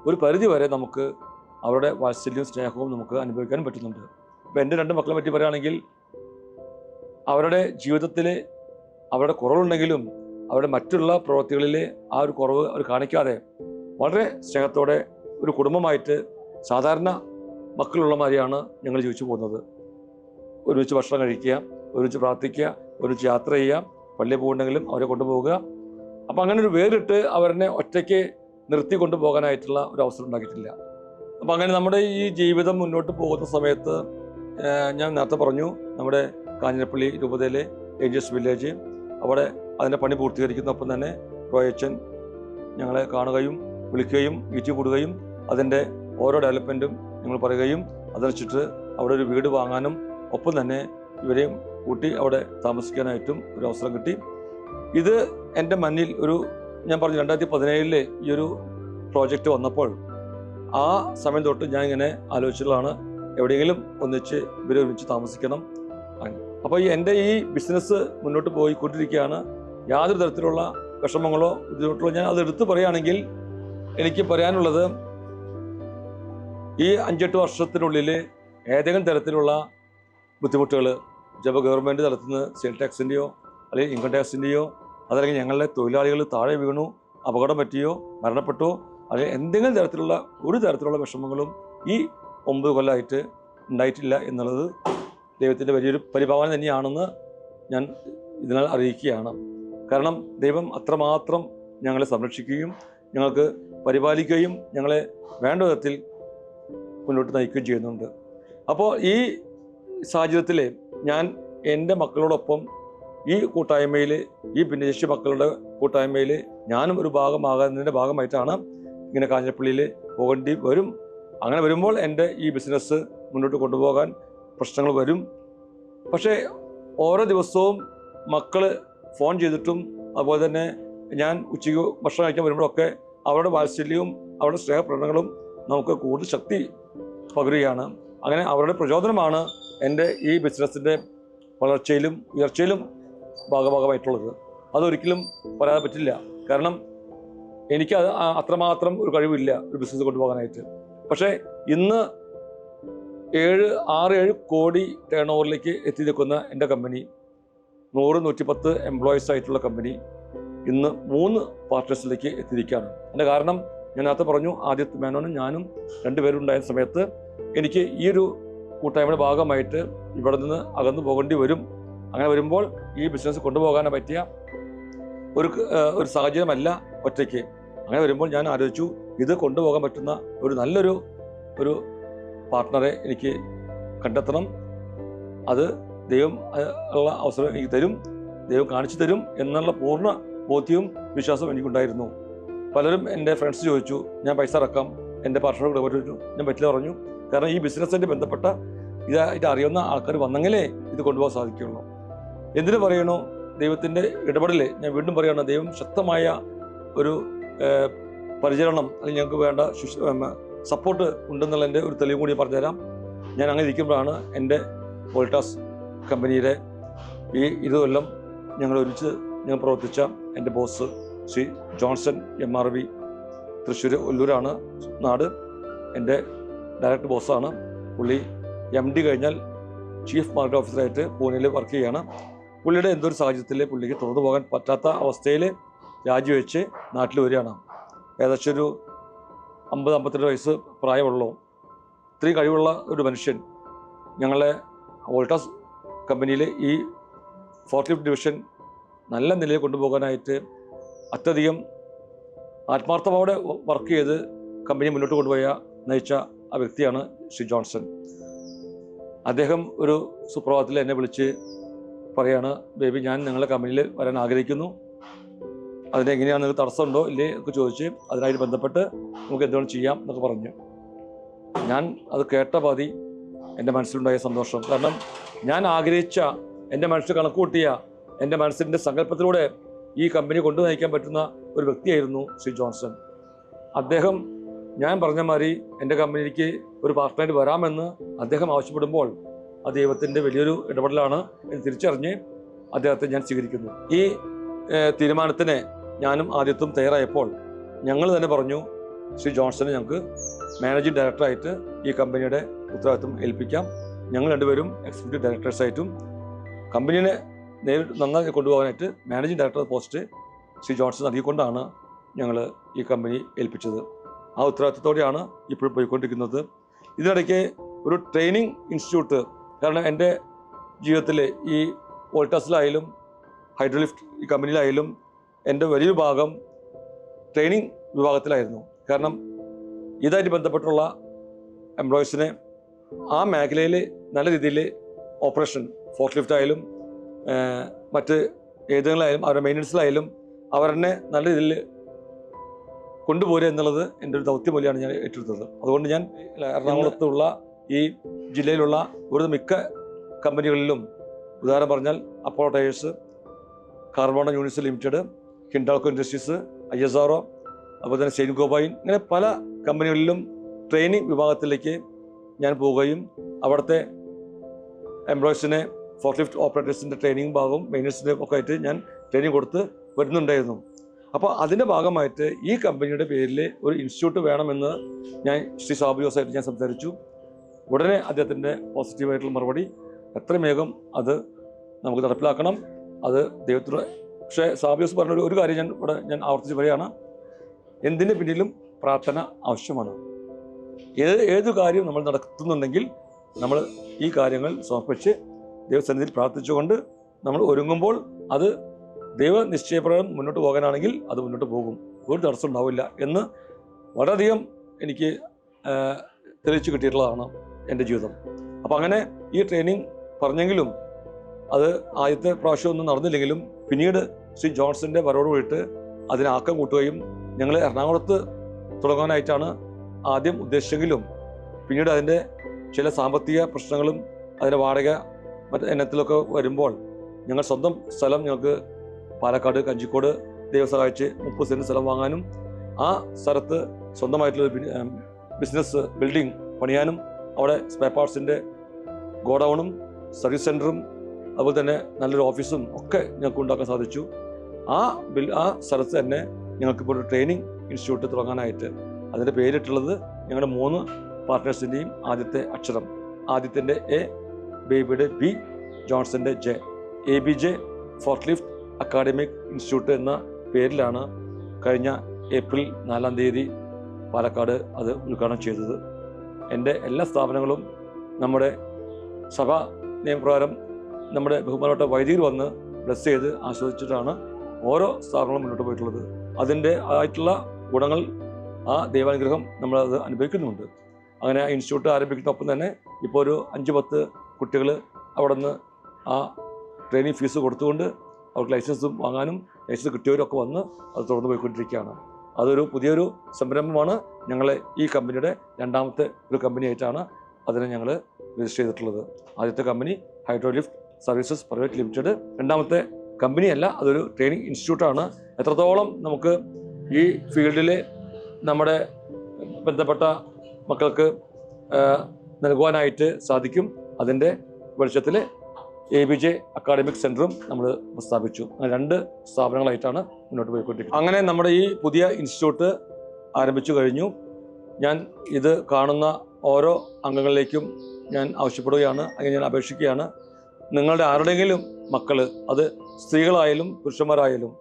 ഒരു പരിധി വരെ നമുക്ക് അവരുടെ വാത്സല്യവും സ്നേഹവും നമുക്ക് അനുഭവിക്കാൻ പറ്റുന്നുണ്ട്. ഇപ്പോൾ എൻ്റെ 2 മക്കളെ പറ്റി പറയുകയാണെങ്കിൽ അവരുടെ ജീവിതത്തിൽ അവരുടെ കുറവുണ്ടെങ്കിലും അവരുടെ മറ്റുള്ള പ്രവൃത്തികളിൽ ആ ഒരു കുറവ് അവർ കാണിക്കാതെ വളരെ സ്നേഹത്തോടെ ഒരു കുടുംബമായിട്ട് സാധാരണ മക്കളുള്ള മാതിരിയാണ് ഞങ്ങൾ ജീവിച്ചു പോകുന്നത്. ഒരുമിച്ച് ഭക്ഷണം കഴിക്കുക, ഒരുമിച്ച് പ്രാർത്ഥിക്കുക, ഒരുമിച്ച് യാത്ര ചെയ്യുക, പള്ളിയിൽ പോകുന്നുണ്ടെങ്കിലും അവരെ കൊണ്ടുപോവുക. അപ്പം അങ്ങനെ ഒരു വേറിട്ട് അവരെ ഒറ്റയ്ക്ക് നിർത്തി കൊണ്ടുപോകാനായിട്ടുള്ള ഒരു അവസരം ഉണ്ടാക്കിയിട്ടില്ല. അപ്പം അങ്ങനെ നമ്മുടെ ഈ ജീവിതം മുന്നോട്ട് പോകുന്ന സമയത്ത് ഞാൻ നേരത്തെ പറഞ്ഞു, നമ്മുടെ കാഞ്ഞിരപ്പള്ളി രൂപതയിലെ ഏഞ്ചൽസ് വില്ലേജ് അവിടെ അതിൻ്റെ പണി പൂർത്തീകരിക്കുന്നൊപ്പം തന്നെ റോയച്ചൻ ഞങ്ങളെ കാണുകയും വിളിക്കുകയും മീറ്റിംഗ് കൂടുകയും അതിൻ്റെ ഓരോ ഡെവലപ്മെൻറ്റും ഞങ്ങൾ പറയുകയും അതനുസരിച്ചിട്ട് അവിടെ ഒരു വീട് വാങ്ങാനും ഒപ്പം തന്നെ ഇവരെയും കൂട്ടി അവിടെ താമസിക്കാനായിട്ടും ഒരു അവസരം കിട്ടി. ഇത് എൻ്റെ മണ്ണിൽ ഞാൻ പറഞ്ഞു 2017 ഈ ഒരു പ്രോജക്റ്റ് വന്നപ്പോൾ ആ സമയം തൊട്ട് ഞാൻ ഇങ്ങനെ ആലോചിച്ചിട്ടുള്ളതാണ്, എവിടെയെങ്കിലും ഇവരെ ഒരുമിച്ച് താമസിക്കണം. അപ്പോൾ എൻ്റെ ഈ ബിസിനസ് മുന്നോട്ട് പോയിക്കൊണ്ടിരിക്കുകയാണ്. യാതൊരു തരത്തിലുള്ള വിഷമങ്ങളോ ബുദ്ധിമുട്ടുകളോ ഞാൻ അത് എടുത്തു പറയുകയാണെങ്കിൽ എനിക്ക് പറയാനുള്ളത്, ഈ 5-8 വർഷത്തിനുള്ളിൽ ഏതെങ്കിലും തരത്തിലുള്ള ബുദ്ധിമുട്ടുകൾ ചിലപ്പോൾ ഗവൺമെൻറ് തലത്തിൽ നിന്ന് സെയിൽ ടാക്സിൻ്റെയോ അല്ലെങ്കിൽ ഇൻകം ടാക്സിൻ്റെയോ അതല്ലെങ്കിൽ ഞങ്ങളുടെ തൊഴിലാളികൾ താഴെ വീണു, അപകടം പറ്റിയോ, മരണപ്പെട്ടോ, അല്ലെങ്കിൽ എന്തെങ്കിലും തരത്തിലുള്ള ഒരു തരത്തിലുള്ള വിഷമങ്ങളും ഈ 9 കൊല്ലമായിട്ട് ഉണ്ടായിട്ടില്ല എന്നുള്ളത് ദൈവത്തിൻ്റെ വലിയൊരു പരിഭാവന തന്നെയാണെന്ന് ഞാൻ ഇതിനാൽ അറിയിക്കുകയാണ്. കാരണം ദൈവം അത്രമാത്രം ഞങ്ങളെ സംരക്ഷിക്കുകയും ഞങ്ങൾക്ക് പരിപാലിക്കുകയും ഞങ്ങളെ വേണ്ട വിധത്തിൽ മുന്നോട്ട് നയിക്കുകയും ചെയ്യുന്നുണ്ട്. അപ്പോൾ ഈ സാഹചര്യത്തിൽ ഞാൻ എൻ്റെ മക്കളോടൊപ്പം ഈ കൂട്ടായ്മയിൽ, ഈ ഭിന്നശേഷി മക്കളുടെ കൂട്ടായ്മയിൽ ഞാനും ഒരു ഭാഗമാകുന്നതിൻ്റെ ഭാഗമായിട്ടാണ് ഇങ്ങനെ കാഞ്ഞിരപ്പള്ളിയിൽ പോകേണ്ടി വരും. അങ്ങനെ വരുമ്പോൾ എൻ്റെ ഈ ബിസിനസ് മുന്നോട്ട് കൊണ്ടുപോകാൻ പ്രശ്നങ്ങൾ വരും. പക്ഷേ ഓരോ ദിവസവും മക്കൾ ഫോൺ ചെയ്തിട്ടും അതുപോലെ തന്നെ ഞാൻ ഉച്ചയ്ക്ക് ഭക്ഷണം കഴിക്കാൻ വരുമ്പോഴൊക്കെ അവരുടെ വാത്സല്യവും അവരുടെ സ്നേഹപ്രകടനങ്ങളും നമുക്ക് കൂടുതൽ ശക്തി പകരുകയാണ്. അങ്ങനെ അവരുടെ പ്രചോദനമാണ് എൻ്റെ ഈ ബിസിനസ്സിൻ്റെ വളർച്ചയിലും ഉയർച്ചയിലും ഭാഗമായിട്ടുള്ളത്. അതൊരിക്കലും പറയാൻ പറ്റില്ല. കാരണം എനിക്ക് അത്രമാത്രം ഒരു കഴിവില്ല ഒരു ബിസിനസ് കൊണ്ടുപോകാനായിട്ട്. പക്ഷേ ഇന്ന് 6-7 കോടി ടേൺ ഓവറിലേക്ക് എത്തി നിൽക്കുന്ന എൻ്റെ കമ്പനി, 100-110 എംപ്ലോയീസ് ആയിട്ടുള്ള കമ്പനി ഇന്ന് 3 പാർട്ട്നേഴ്സിലേക്ക് എത്തിയിരിക്കുകയാണ്. എൻ്റെ കാരണം ഞാൻ നേരത്തെ പറഞ്ഞു, ആദ്യത്തെ മേനോനും ഞാനും 2 പേരുണ്ടായ സമയത്ത് എനിക്ക് ഈ ഒരു കൂട്ടായ്മയുടെ ഭാഗമായിട്ട് ഇവിടെ നിന്ന് അകന്നു പോകേണ്ടി വരും. അങ്ങനെ വരുമ്പോൾ ഈ ബിസിനസ് കൊണ്ടുപോകാൻ പറ്റിയ ഒരു സാഹചര്യമല്ല ഒറ്റയ്ക്ക്. അങ്ങനെ വരുമ്പോൾ ഞാൻ ആലോചിച്ചു, ഇത് കൊണ്ടുപോകാൻ പറ്റുന്ന ഒരു നല്ലൊരു പാർട്ട്ണറെ എനിക്ക് കണ്ടെത്തണം. അത് ദൈവം ഉള്ള അവസരം എനിക്ക് തരും, ദൈവം കാണിച്ചു തരും എന്നുള്ള പൂർണ്ണ ബോധ്യവും വിശ്വാസവും എനിക്കുണ്ടായിരുന്നു. പലരും എൻ്റെ ഫ്രണ്ട്സ് ചോദിച്ചു, ഞാൻ പൈസ ഇറക്കാം, എൻ്റെ പാർട്ട്ണറോട് പറ്റു. ഞാൻ പറ്റില്ല പറഞ്ഞു. കാരണം ഈ ബിസിനസ്സിൻ്റെ ബന്ധപ്പെട്ട ഇത് അറിയുന്ന ആൾക്കാർ വന്നെങ്കിലേ ഇത് കൊണ്ടുപോകാൻ സാധിക്കുകയുള്ളൂ. എന്തിനു പറയണു? ദൈവത്തിൻ്റെ ഇടപെടൽ. ഞാൻ വീണ്ടും പറയുകയാണ്, ദൈവം ശക്തമായ ഒരു പരിചരണം അല്ലെങ്കിൽ ഞങ്ങൾക്ക് വേണ്ട സപ്പോർട്ട് ഉണ്ടെന്നുള്ളതിൻ്റെ ഒരു തെളിവ് കൂടി പറഞ്ഞുതരാം. ഞാൻ അങ്ങനെ ഇരിക്കുമ്പോഴാണ് എൻ്റെ വോൾട്ടാസ് കമ്പനിയിലെ ഈ 20 കൊല്ലം ഞങ്ങൾ പ്രവർത്തിച്ച എൻ്റെ boss Shri Johnson MRV, Thrissur ഒല്ലൂരാണ് നാട്. എൻ്റെ ഡയറക്ടർ ബോസാണ്. പുള്ളി MD കഴിഞ്ഞാൽ ചീഫ് മാർക്കറ്റ് ഓഫീസറായിട്ട് പൂനെയിൽ വർക്ക് ചെയ്യുകയാണ്. പുള്ളിയുടെ എന്തൊരു സാഹചര്യത്തിൽ പുള്ളിക്ക് തുറന്നു പോകാൻ പറ്റാത്ത അവസ്ഥയിൽ രാജിവെച്ച് നാട്ടിൽ വരികയാണ്. ഏകദേശം ഒരു 50-52 വയസ്സ് പ്രായമുള്ളൂ. ഇത്രയും കഴിവുള്ള ഒരു മനുഷ്യൻ ഞങ്ങളെ വോൾട്ടാസ് കമ്പനിയിലെ ഈ ഫോർക്ലിഫ്റ്റ് ഡിവിഷൻ നല്ല നിലയിൽ കൊണ്ടുപോകാനായിട്ട് അത്യധികം ആത്മാർത്ഥതയോടെ വർക്ക് ചെയ്ത് കമ്പനി മുന്നോട്ട് നയിച്ച ആ വ്യക്തിയാണ് ശ്രീ ജോൺസൺ. അദ്ദേഹം ഒരു സുപ്രഭാതത്തിൽ എന്നെ വിളിച്ച് പറയാണ്, ബേബി, ഞാൻ നിങ്ങളുടെ കമ്പനിയിൽ വരാൻ ആഗ്രഹിക്കുന്നു. അതിനെങ്ങനെയാണ് നിങ്ങൾക്ക് തടസ്സമുണ്ടോ ഇല്ലേ ഒക്കെ ചോദിച്ച് അതിനായിട്ട് ബന്ധപ്പെട്ട് നമുക്ക് എന്തുകൊണ്ട് ചെയ്യാം എന്നൊക്കെ പറഞ്ഞു. ഞാൻ അത് കേട്ട പാതി എൻ്റെ മനസ്സിലുണ്ടായ സന്തോഷം. കാരണം ഞാൻ ആഗ്രഹിച്ച, എൻ്റെ മനസ്സിൽ കണക്കുകൂട്ടിയ, എൻ്റെ മനസ്സിൻ്റെ സങ്കല്പത്തിലൂടെ ഈ കമ്പനി കൊണ്ടു നയിക്കാൻ പറ്റുന്ന ഒരു വ്യക്തിയായിരുന്നു ശ്രീ ജോൺസൺ. അദ്ദേഹം ഞാൻ പറഞ്ഞ മാതിരി എൻ്റെ കമ്പനിക്ക് ഒരു പാർട്ട്ണറായിട്ട് വരാമെന്ന് അദ്ദേഹം ആവശ്യപ്പെടുമ്പോൾ ആ ദൈവത്തിൻ്റെ വലിയൊരു ഇടപെടലാണ് എന്ന് തിരിച്ചറിഞ്ഞ് അദ്ദേഹത്തെ ഞാൻ സ്വീകരിക്കുന്നു. ഈ തീരുമാനത്തിന് ഞാനും ആദ്യത്തും തയ്യാറായപ്പോൾ ഞങ്ങൾ തന്നെ പറഞ്ഞു, ശ്രീ ജോൺസനെ ഞങ്ങൾക്ക് മാനേജിംഗ് ഡയറക്ടറായിട്ട് ഈ കമ്പനിയുടെ ഉത്തരവാദിത്വം ഏൽപ്പിക്കാം. ഞങ്ങൾ രണ്ടുപേരും എക്സിക്യൂട്ടീവ് ഡയറക്ടേഴ്സായിട്ടും കമ്പനിയെ നേരിട്ട് നന്നായി കൊണ്ടുപോകാനായിട്ട് managing director post Shri Johnson നൽകിക്കൊണ്ടാണ് ഞങ്ങൾ ഈ കമ്പനി ഏൽപ്പിച്ചത്. ആ ഉത്തരവാദിത്വത്തോടെയാണ് ഇപ്പോഴും പോയിക്കൊണ്ടിരിക്കുന്നത്. ഇതിനിടയ്ക്ക് ഒരു ട്രെയിനിങ് ഇൻസ്റ്റിറ്റ്യൂട്ട്, കാരണം എൻ്റെ ജീവിതത്തിൽ ഈ വോൾട്ടാസിലായാലും ഹൈഡ്രോലിഫ്റ്റ് ഈ കമ്പനിയിലായാലും എൻ്റെ വലിയൊരു ഭാഗം ട്രെയിനിങ് വിഭാഗത്തിലായിരുന്നു. കാരണം ഇതായിട്ട് ബന്ധപ്പെട്ടുള്ള എംപ്ലോയീസിനെ ആ മേഖലയിൽ നല്ല രീതിയിൽ ഓപ്പറേഷൻ ഫോർക്ലിഫ്റ്റ് ആയാലും മറ്റ് ഏതെങ്കിലും അവരുടെ മെയിൻ്റനൻസിലായാലും അവരെന്നെ നല്ല രീതിയിൽ കൊണ്ടുപോരുക എന്നുള്ളത് എൻ്റെ ഒരു ദൗത്യം പോലെയാണ് ഞാൻ ഏറ്റെടുത്തത്. അതുകൊണ്ട് ഞാൻ എറണാകുളത്തുള്ള ഈ ജില്ലയിലുള്ള ഒരു മിക്ക കമ്പനികളിലും, ഉദാഹരണം പറഞ്ഞാൽ അപ്പോളോ ടയേഴ്സ്, കാർബോണ universe limited, Hindalco industries, ISRO, അതുപോലെ തന്നെ സെയിൻ ഗോബൈൻ, ഇങ്ങനെ പല കമ്പനികളിലും ട്രെയിനിങ് വിഭാഗത്തിലേക്ക് ഞാൻ പോവുകയും അവിടുത്തെ എംപ്ലോയീസിനെ ഫോർക്ലിഫ്റ്റ് ഓപ്പറേറ്റേഴ്സിൻ്റെ ട്രെയിനിങ് ഭാഗവും മെയിൻ്റനൻസിൻ്റെ ഒക്കെ ആയിട്ട് ഞാൻ ട്രെയിനിങ് കൊടുത്ത് വരുന്നുണ്ടായിരുന്നു. അപ്പോൾ അതിൻ്റെ ഭാഗമായിട്ട് ഈ കമ്പനിയുടെ പേരിൽ ഒരു ഇൻസ്റ്റിറ്റ്യൂട്ട് വേണമെന്ന് ഞാൻ ശ്രീ സാബിയോസായിട്ട് ഞാൻ സംസാരിച്ചു. ഉടനെ അദ്ദേഹത്തിൻ്റെ പോസിറ്റീവായിട്ടുള്ള മറുപടി, എത്രയും വേഗം അത് നമുക്ക് നടപ്പിലാക്കണം, അത് ദൈവത്തിൻ്റെ. പക്ഷേ സാബിയോസ് പറഞ്ഞ ഒരു കാര്യം ഞാൻ ആവർത്തിച്ച് പറയുകയാണ്, എന്തിൻ്റെ പിന്നിലും പ്രാർത്ഥന ആവശ്യമാണ്. ഏതു കാര്യം നമ്മൾ നടത്തുന്നുണ്ടെങ്കിൽ നമ്മൾ ഈ കാര്യങ്ങൾ സമർപ്പിച്ച് ദൈവസന്നിധിയിൽ പ്രാർത്ഥിച്ചുകൊണ്ട് നമ്മൾ ഒരുങ്ങുമ്പോൾ അത് ദൈവ നിശ്ചയപ്രകാരം മുന്നോട്ട് പോകാനാണെങ്കിൽ അത് മുന്നോട്ട് പോകും, ഒരു തടസ്സം ഉണ്ടാവില്ല എന്ന് വളരെയധികം എനിക്ക് തെളിയിച്ചു കിട്ടിയിട്ടുള്ളതാണ് എൻ്റെ ജീവിതം. അപ്പോൾ അങ്ങനെ ഈ ട്രെയിനിങ് പറഞ്ഞെങ്കിലും അത് ആദ്യത്തെ പ്രാവശ്യമൊന്നും നടന്നില്ലെങ്കിലും പിന്നീട് ശ്രീ ജോൺസന്റെ വരവോട് കൂടിയിട്ട് അതിന് ആക്കം കൂട്ടുകയും ഞങ്ങൾ എറണാകുളത്ത് തുടങ്ങാനായിട്ടാണ് ആദ്യം ഉദ്ദേശിച്ചെങ്കിലും പിന്നീട് അതിൻ്റെ ചില സാമ്പത്തിക പ്രശ്നങ്ങളും അതിൻ്റെ വാടക ഇനത്തിലൊക്കെ വരുമ്പോൾ ഞങ്ങൾ സ്വന്തം സ്ഥലം ഞങ്ങൾക്ക് പാലക്കാട് കഞ്ചിക്കോട് ദൈവം സഹായിച്ച് 30 സെൻറ്റ് സ്ഥലം വാങ്ങാനും ആ സ്ഥലത്ത് സ്വന്തമായിട്ടുള്ള ബിസിനസ് ബിൽഡിംഗ് പണിയാനും അവിടെ സ്പെയർ പാർട്സിൻ്റെ ഗോഡൗണും സർവീസ് സെൻറ്ററും അതുപോലെ തന്നെ നല്ലൊരു ഓഫീസും ഒക്കെ ഞങ്ങൾക്ക് ഉണ്ടാക്കാൻ സാധിച്ചു. ആ സ്ഥലത്ത് തന്നെ ഞങ്ങൾക്കിപ്പോൾ ഒരു ട്രെയിനിങ് ഇൻസ്റ്റിറ്റ്യൂട്ട് തുടങ്ങാനായിട്ട് അതിൻ്റെ പേരിട്ടുള്ളത് ഞങ്ങളുടെ 3 പാർട്ട്നേഴ്സിൻ്റെയും ആദ്യത്തെ അക്ഷരം, ആദ്യത്തിൻ്റെ A, ബേബിയുടെ B, ജോൺസന്റെ J, ABJ forklift academic institute എന്ന പേരിലാണ് കഴിഞ്ഞ ഏപ്രിൽ 4-ാം തീയതി പാലക്കാട് അത് ഉദ്ഘാടനം ചെയ്തത്. എൻ്റെ എല്ലാ സ്ഥാപനങ്ങളും നമ്മുടെ സഭ നിയമപ്രകാരം നമ്മുടെ ബഹുമാനപ്പെട്ട വൈദികർ വന്ന് ബ്ലസ് ചെയ്ത് ആസ്വദിച്ചിട്ടാണ് ഓരോ സ്ഥാപനങ്ങളും മുന്നോട്ട് പോയിട്ടുള്ളത്. അതിൻ്റെ ആയിട്ടുള്ള ഗുണങ്ങൾ, ആ ദൈവാനുഗ്രഹം നമ്മളത് അനുഭവിക്കുന്നുണ്ട്. അങ്ങനെ ആ ഇൻസ്റ്റിറ്റ്യൂട്ട് ആരംഭിക്കുന്നതൊപ്പം തന്നെ ഇപ്പോൾ ഒരു 5-10 കുട്ടികൾ അവിടെ നിന്ന് ആ ട്രെയിനിങ് ഫീസ് കൊടുത്തുകൊണ്ട് അവർക്ക് ലൈസൻസ് വാങ്ങാനും ലൈസൻസ് കിട്ടിയവരൊക്കെ വന്ന് അത് തുടർന്ന് പോയിക്കൊണ്ടിരിക്കുകയാണ്. അതൊരു പുതിയൊരു സംരംഭമാണ്. ഞങ്ങളെ ഈ കമ്പനിയുടെ രണ്ടാമത്തെ ഒരു കമ്പനിയായിട്ടാണ് അതിനെ ഞങ്ങൾ രജിസ്റ്റർ ചെയ്തിട്ടുള്ളത്. ആദ്യത്തെ കമ്പനി ഹൈഡ്രോലിഫ്റ്റ് സർവീസസ് പ്രൈവറ്റ് ലിമിറ്റഡ്, രണ്ടാമത്തെ കമ്പനിയല്ല, അതൊരു ട്രെയിനിങ് ഇൻസ്റ്റിറ്റ്യൂട്ടാണ്. എത്രത്തോളം നമുക്ക് ഈ ഫീൽഡിൽ നമ്മുടെ ബന്ധപ്പെട്ട മക്കൾക്ക് നൽകുവാനായിട്ട് സാധിക്കും, അതിൻ്റെ വെളിച്ചത്തിൽ ABJ അക്കാഡമിക് സെൻറ്ററും നമ്മൾ സ്ഥാപിച്ചു. അങ്ങനെ 2 സ്ഥാപനങ്ങളായിട്ടാണ് മുന്നോട്ട് പോയിക്കൊണ്ടിരിക്കുന്നത്. അങ്ങനെ നമ്മുടെ ഈ പുതിയ ഇൻസ്റ്റിറ്റ്യൂട്ട് ആരംഭിച്ചു കഴിഞ്ഞു. ഞാൻ ഇത് കാണുന്ന ഓരോ അംഗങ്ങളിലേക്കും ഞാൻ ആവശ്യപ്പെടുകയാണ്, അങ്ങനെ ഞാൻ അപേക്ഷിക്കുകയാണ്. നിങ്ങളുടെ ആരുടെയെങ്കിലും മക്കൾ, അത് സ്ത്രീകളായാലും പുരുഷന്മാരായാലും,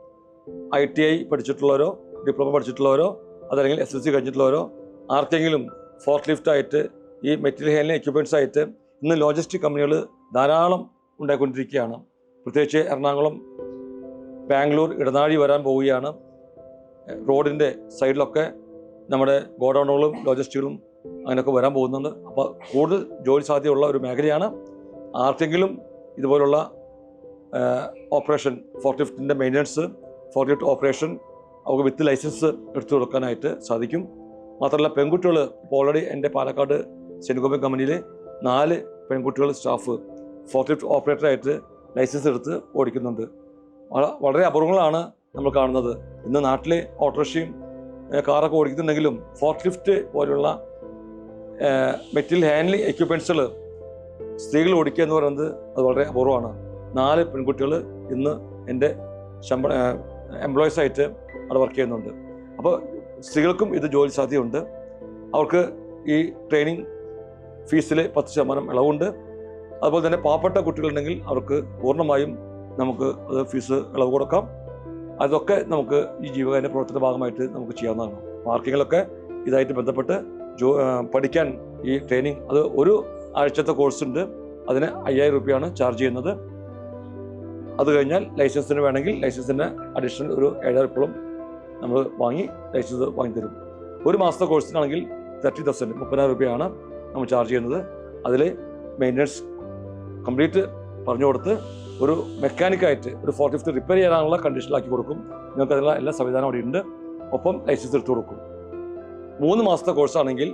ITI പഠിച്ചിട്ടുള്ളവരോ ഡിപ്ലോമ പഠിച്ചിട്ടുള്ളവരോ അതല്ലെങ്കിൽ SSLC കഴിഞ്ഞിട്ടുള്ളവരോ, ആർക്കെങ്കിലും ഫോർട്ട് ലിഫ്റ്റ് ആയിട്ട് ഈ മെറ്റീരിയൽ ഹാൻഡ്ലിംഗ് എക്യുപ്മെൻറ്റ്സ് ആയിട്ട് ഇന്ന് ലോജിസ്റ്റിക് കമ്പനികൾ ധാരാളം ഉണ്ടായിക്കൊണ്ടിരിക്കുകയാണ്. പ്രത്യേകിച്ച് എറണാകുളം, ബാംഗ്ലൂർ, ഇടനാഴി വരാൻ പോവുകയാണ്. റോഡിൻ്റെ സൈഡിലൊക്കെ നമ്മുടെ ഗോഡൗണുകളും ലോജിസ്റ്റുകളും അങ്ങനെയൊക്കെ വരാൻ പോകുന്നുണ്ട്. അപ്പോൾ കൂടുതൽ ജോലി സാധ്യതയുള്ള ഒരു മേഖലയാണ്. ആർക്കെങ്കിലും ഇതുപോലുള്ള ഓപ്പറേഷൻ ഫോർട്ട് ലിഫ്റ്റിൻ്റെ മെയിൻ്റനൻസ്, ഫോർട്ട് ലിഫ്റ്റ് ഓപ്പറേഷൻ അവർക്ക് വിത്ത് ലൈസൻസ് എടുത്തു കൊടുക്കാനായിട്ട് സാധിക്കും. മാത്രമല്ല പെൺകുട്ടികൾ, ഇപ്പോൾ ഓൾറെഡി എൻ്റെ പാലക്കാട് സെൻറ്റ് ഗോപൻ കമ്പനിയിൽ 4 പെൺകുട്ടികൾ സ്റ്റാഫ് ഫോർട്ട് ലിഫ്റ്റ് ഓപ്പറേറ്ററായിട്ട് ലൈസൻസ് എടുത്ത് ഓടിക്കുന്നുണ്ട്. വളരെ അപൂർവങ്ങളാണ് നമ്മൾ കാണുന്നത്. ഇന്ന് നാട്ടിലെ ഓട്ടോറിക്ഷയും കാറൊക്കെ ഓടിക്കുന്നുണ്ടെങ്കിലും ഫോർട്ട് ലിഫ്റ്റ് പോലുള്ള മെറ്റീരിയൽ ഹാൻഡ്ലിംഗ് എക്യുപ്മെൻറ്റ്സുകൾ സ്ത്രീകൾ ഓടിക്കുക എന്ന് പറയുന്നത് അത് വളരെ അപൂർവമാണ്. 4 പെൺകുട്ടികൾ ഇന്ന് എൻ്റെ എംപ്ലോയീസായിട്ട് അവിടെ വർക്ക് ചെയ്യുന്നുണ്ട്. അപ്പോൾ സ്ത്രീകൾക്കും ഇത് ജോലി സാധ്യതയുണ്ട്. അവർക്ക് ഈ ട്രെയിനിങ് ഫീസിൽ 10% ഇളവുണ്ട്. അതുപോലെ തന്നെ പാവപ്പെട്ട കുട്ടികളുണ്ടെങ്കിൽ അവർക്ക് പൂർണ്ണമായും നമുക്ക് അത് ഫീസ് ഇളവ് കൊടുക്കാം. അതൊക്കെ നമുക്ക് ഈ ജീവകാരുണ്യ പ്രവർത്തനത്തിന്റെ ഭാഗമായിട്ട് നമുക്ക് ചെയ്യാവുന്നതാണ്. ആർക്കെങ്കിലൊക്കെ ഇതായിട്ട് ബന്ധപ്പെട്ട് പഠിക്കാൻ ഈ ട്രെയിനിങ്, അത് ഒരു ആഴ്ചത്തെ കോഴ്സ് ഉണ്ട്, അതിന് 5000 രൂപയാണ് ചാർജ് ചെയ്യുന്നത്. അത് കഴിഞ്ഞാൽ ലൈസൻസിന് വേണമെങ്കിൽ ലൈസൻസിന് അഡീഷണൽ ഒരു 7000 നമ്മൾ വാങ്ങി ലൈസൻസ് വാങ്ങി തരും. ഒരു മാസത്തെ കോഴ്സിനാണെങ്കിൽ 30,000 30,000 രൂപയാണ് നമ്മൾ ചാർജ് ചെയ്യുന്നത്. അതിൽ മെയിൻ്റനൻസ് കംപ്ലീറ്റ് പറഞ്ഞു കൊടുത്ത് ഒരു മെക്കാനിക്കായിട്ട് ഒരു ഫോർട്ട് ലിഫ്റ്റ് റിപ്പയർ ചെയ്യാനുള്ള കണ്ടീഷനിലാക്കി കൊടുക്കും. നിങ്ങൾക്ക് അതിനുള്ള എല്ലാ സംവിധാനം അവിടെ ഉണ്ട്. ഒപ്പം ലൈസൻസ് എടുത്തു കൊടുക്കും. 3 മാസത്തെ കോഴ്സാണെങ്കിൽ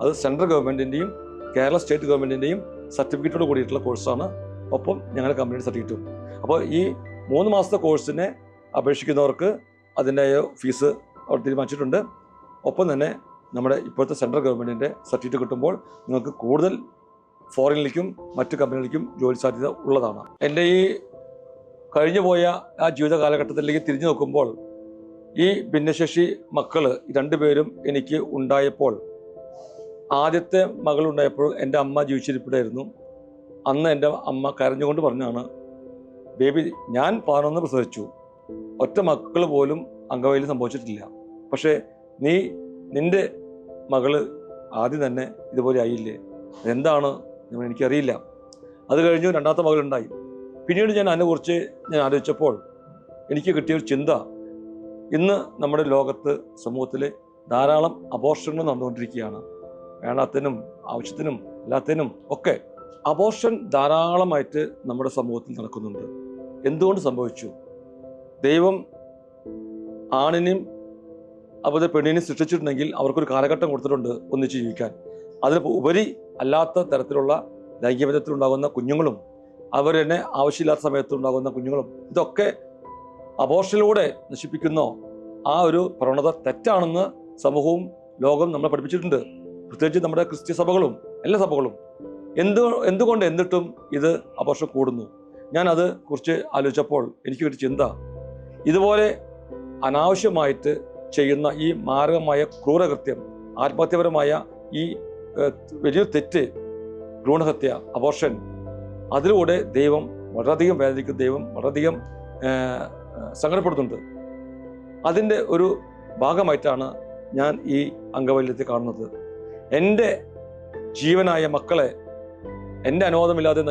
അത് സെൻട്രൽ ഗവൺമെൻറ്റിൻ്റെയും കേരള സ്റ്റേറ്റ് ഗവൺമെൻറ്റിൻ്റെയും സർട്ടിഫിക്കറ്റോട് കൂടിയിട്ടുള്ള കോഴ്സാണ്. ഒപ്പം ഞങ്ങളുടെ കമ്പനിയുടെ സർട്ടിഫിക്കറ്റും. അപ്പോൾ ഈ 3 മാസത്തെ കോഴ്സിനെ അപേക്ഷിക്കുന്നവർക്ക് അതിൻ്റെ ഫീസ് അവർ തീരുമാനിച്ചിട്ടുണ്ട്. ഒപ്പം തന്നെ നമ്മുടെ ഇപ്പോഴത്തെ സെൻട്രൽ ഗവൺമെൻറ്റിൻ്റെ സർട്ടിഫിക്കറ്റ് കിട്ടുമ്പോൾ നിങ്ങൾക്ക് കൂടുതൽ ഫോറിനിലേക്കും മറ്റ് കമ്പനികളിലേക്കും ജോലി സാധ്യത ഉള്ളതാണ്. എൻ്റെ ഈ കഴിഞ്ഞു പോയ ആ ജീവിത കാലഘട്ടത്തിലേക്ക് തിരിഞ്ഞു നോക്കുമ്പോൾ ഈ ഭിന്നശേഷി മക്കൾ 2 പേരും എനിക്ക് ഉണ്ടായപ്പോൾ, ആദ്യത്തെ മകളുണ്ടായപ്പോൾ എൻ്റെ അമ്മ ജീവിച്ചിരിപ്പിടായിരുന്നു. അന്ന് എൻ്റെ അമ്മ കരഞ്ഞുകൊണ്ട് പറഞ്ഞാണ്, ബേബി ഞാൻ 11 പ്രസവിച്ചു, ഒറ്റ മക്കൾ പോലും അംഗവൈകല്യം സംഭവിച്ചിട്ടില്ല, പക്ഷേ നിൻ്റെ മകള് ആദ്യം തന്നെ ഇതുപോലെ ആയില്ലേ, എന്താണ് എനിക്കറിയില്ല. അത് കഴിഞ്ഞു 2ാമത്തെ മകളുണ്ടായി. പിന്നീട് ഞാൻ അതിനെക്കുറിച്ച് ആലോചിച്ചപ്പോൾ എനിക്ക് കിട്ടിയൊരു ചിന്ത, ഇന്ന് നമ്മുടെ ലോകത്ത് സമൂഹത്തിൽ ധാരാളം അബോർഷനുകൾ നടന്നുകൊണ്ടിരിക്കുകയാണ്. വേണ്ടാത്തതിനും ആവശ്യത്തിനും എല്ലാത്തിനും ഒക്കെ അബോർഷൻ ധാരാളമായിട്ട് നമ്മുടെ സമൂഹത്തിൽ നടക്കുന്നുണ്ട്. എന്തുകൊണ്ട് സംഭവിച്ചു? ദൈവം ആണിനെയും അതുപോലെ പെണ്ണിനെയും സൃഷ്ടിച്ചിട്ടുണ്ടെങ്കിൽ അവർക്കൊരു കാലഘട്ടം കൊടുത്തിട്ടുണ്ട് ഒന്നിച്ച് ജീവിക്കാൻ. അതിന് ഉപരി അല്ലാത്ത തരത്തിലുള്ള ലൈംഗികബന്ധത്തിലുണ്ടാകുന്ന കുഞ്ഞുങ്ങളും അവർ തന്നെ ആവശ്യമില്ലാത്ത സമയത്തുണ്ടാകുന്ന കുഞ്ഞുങ്ങളും ഇതൊക്കെ അബോർഷനിലൂടെ നശിപ്പിക്കുന്ന ആ ഒരു പ്രവണത തെറ്റാണെന്ന് സമൂഹവും ലോകം നമ്മളെ പഠിപ്പിച്ചിട്ടുണ്ട്. പ്രത്യേകിച്ച് നമ്മുടെ ക്രിസ്ത്യ സഭകളും എല്ലാ സഭകളും. എന്നിട്ടും ഇത് അബോർഷൻ കൂടുന്നു. ഞാൻ അത് കുറിച്ച് ആലോചിച്ചപ്പോൾ എനിക്ക് കിട്ടിയ ചിന്ത, ഇതുപോലെ അനാവശ്യമായിട്ട് ചെയ്യുന്ന ഈ മാരകമായ ക്രൂരകൃത്യം, ആത്മഹത്യപരമായ ഈ വലിയൊരു തെറ്റ്, ഭ്രൂണഹത്യ, അബോർഷൻ, അതിലൂടെ ദൈവം വളരെയധികം വേദനിക്കും, ദൈവം വളരെയധികം സങ്കടപ്പെടുന്നുണ്ട്. അതിൻ്റെ ഒരു ഭാഗമായിട്ടാണ് ഞാൻ ഈ അംഗവൈകല്യത്തെ കാണുന്നത്. എൻ്റെ ജീവനായ മക്കളെ എൻ്റെ അനുവാദമില്ലാതെ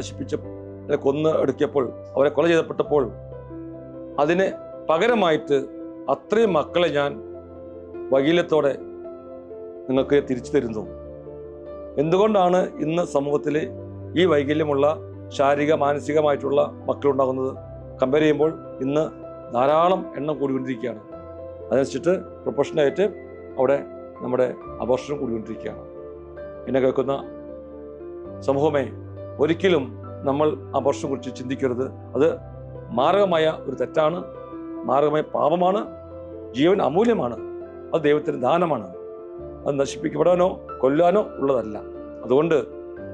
കൊന്ന് എടുക്കിയപ്പോൾ, അവരെ കൊല ചെയ്യപ്പെട്ടപ്പോൾ അതിന് പകരമായിട്ട് അത്രയും മക്കളെ ഞാൻ വൈകല്യത്തോടെ നിങ്ങൾക്ക് തിരിച്ചു തരുന്നു. എന്തുകൊണ്ടാണ് ഇന്ന് സമൂഹത്തിൽ ഈ വൈകല്യമുള്ള ശാരീരിക മാനസികമായിട്ടുള്ള മക്കളുണ്ടാകുന്നത്? കമ്പയർ ചെയ്യുമ്പോൾ ഇന്ന് ധാരാളം എണ്ണം കൂടിക്കൊണ്ടിരിക്കുകയാണ്. അതനുസരിച്ചിട്ട് പ്രൊപ്പോഷനായിട്ട് അവിടെ നമ്മുടെ അബോർഷനും കൂടിക്കൊണ്ടിരിക്കുകയാണ്. എന്നെ കേൾക്കുന്ന സമൂഹമേ, ഒരിക്കലും നമ്മൾ അബോർഷനെ കുറിച്ച് ചിന്തിക്കരുത്. അത് മാരകമായ ഒരു തെറ്റാണ്, മാരകമായ പാപമാണ്, ജീവൻ അമൂല്യമാണ്, അത് ദൈവത്തിന് ദാനമാണ്. അത് നശിപ്പിക്കപ്പെടാനോ കൊല്ലാനോ ഉള്ളതല്ല. അതുകൊണ്ട്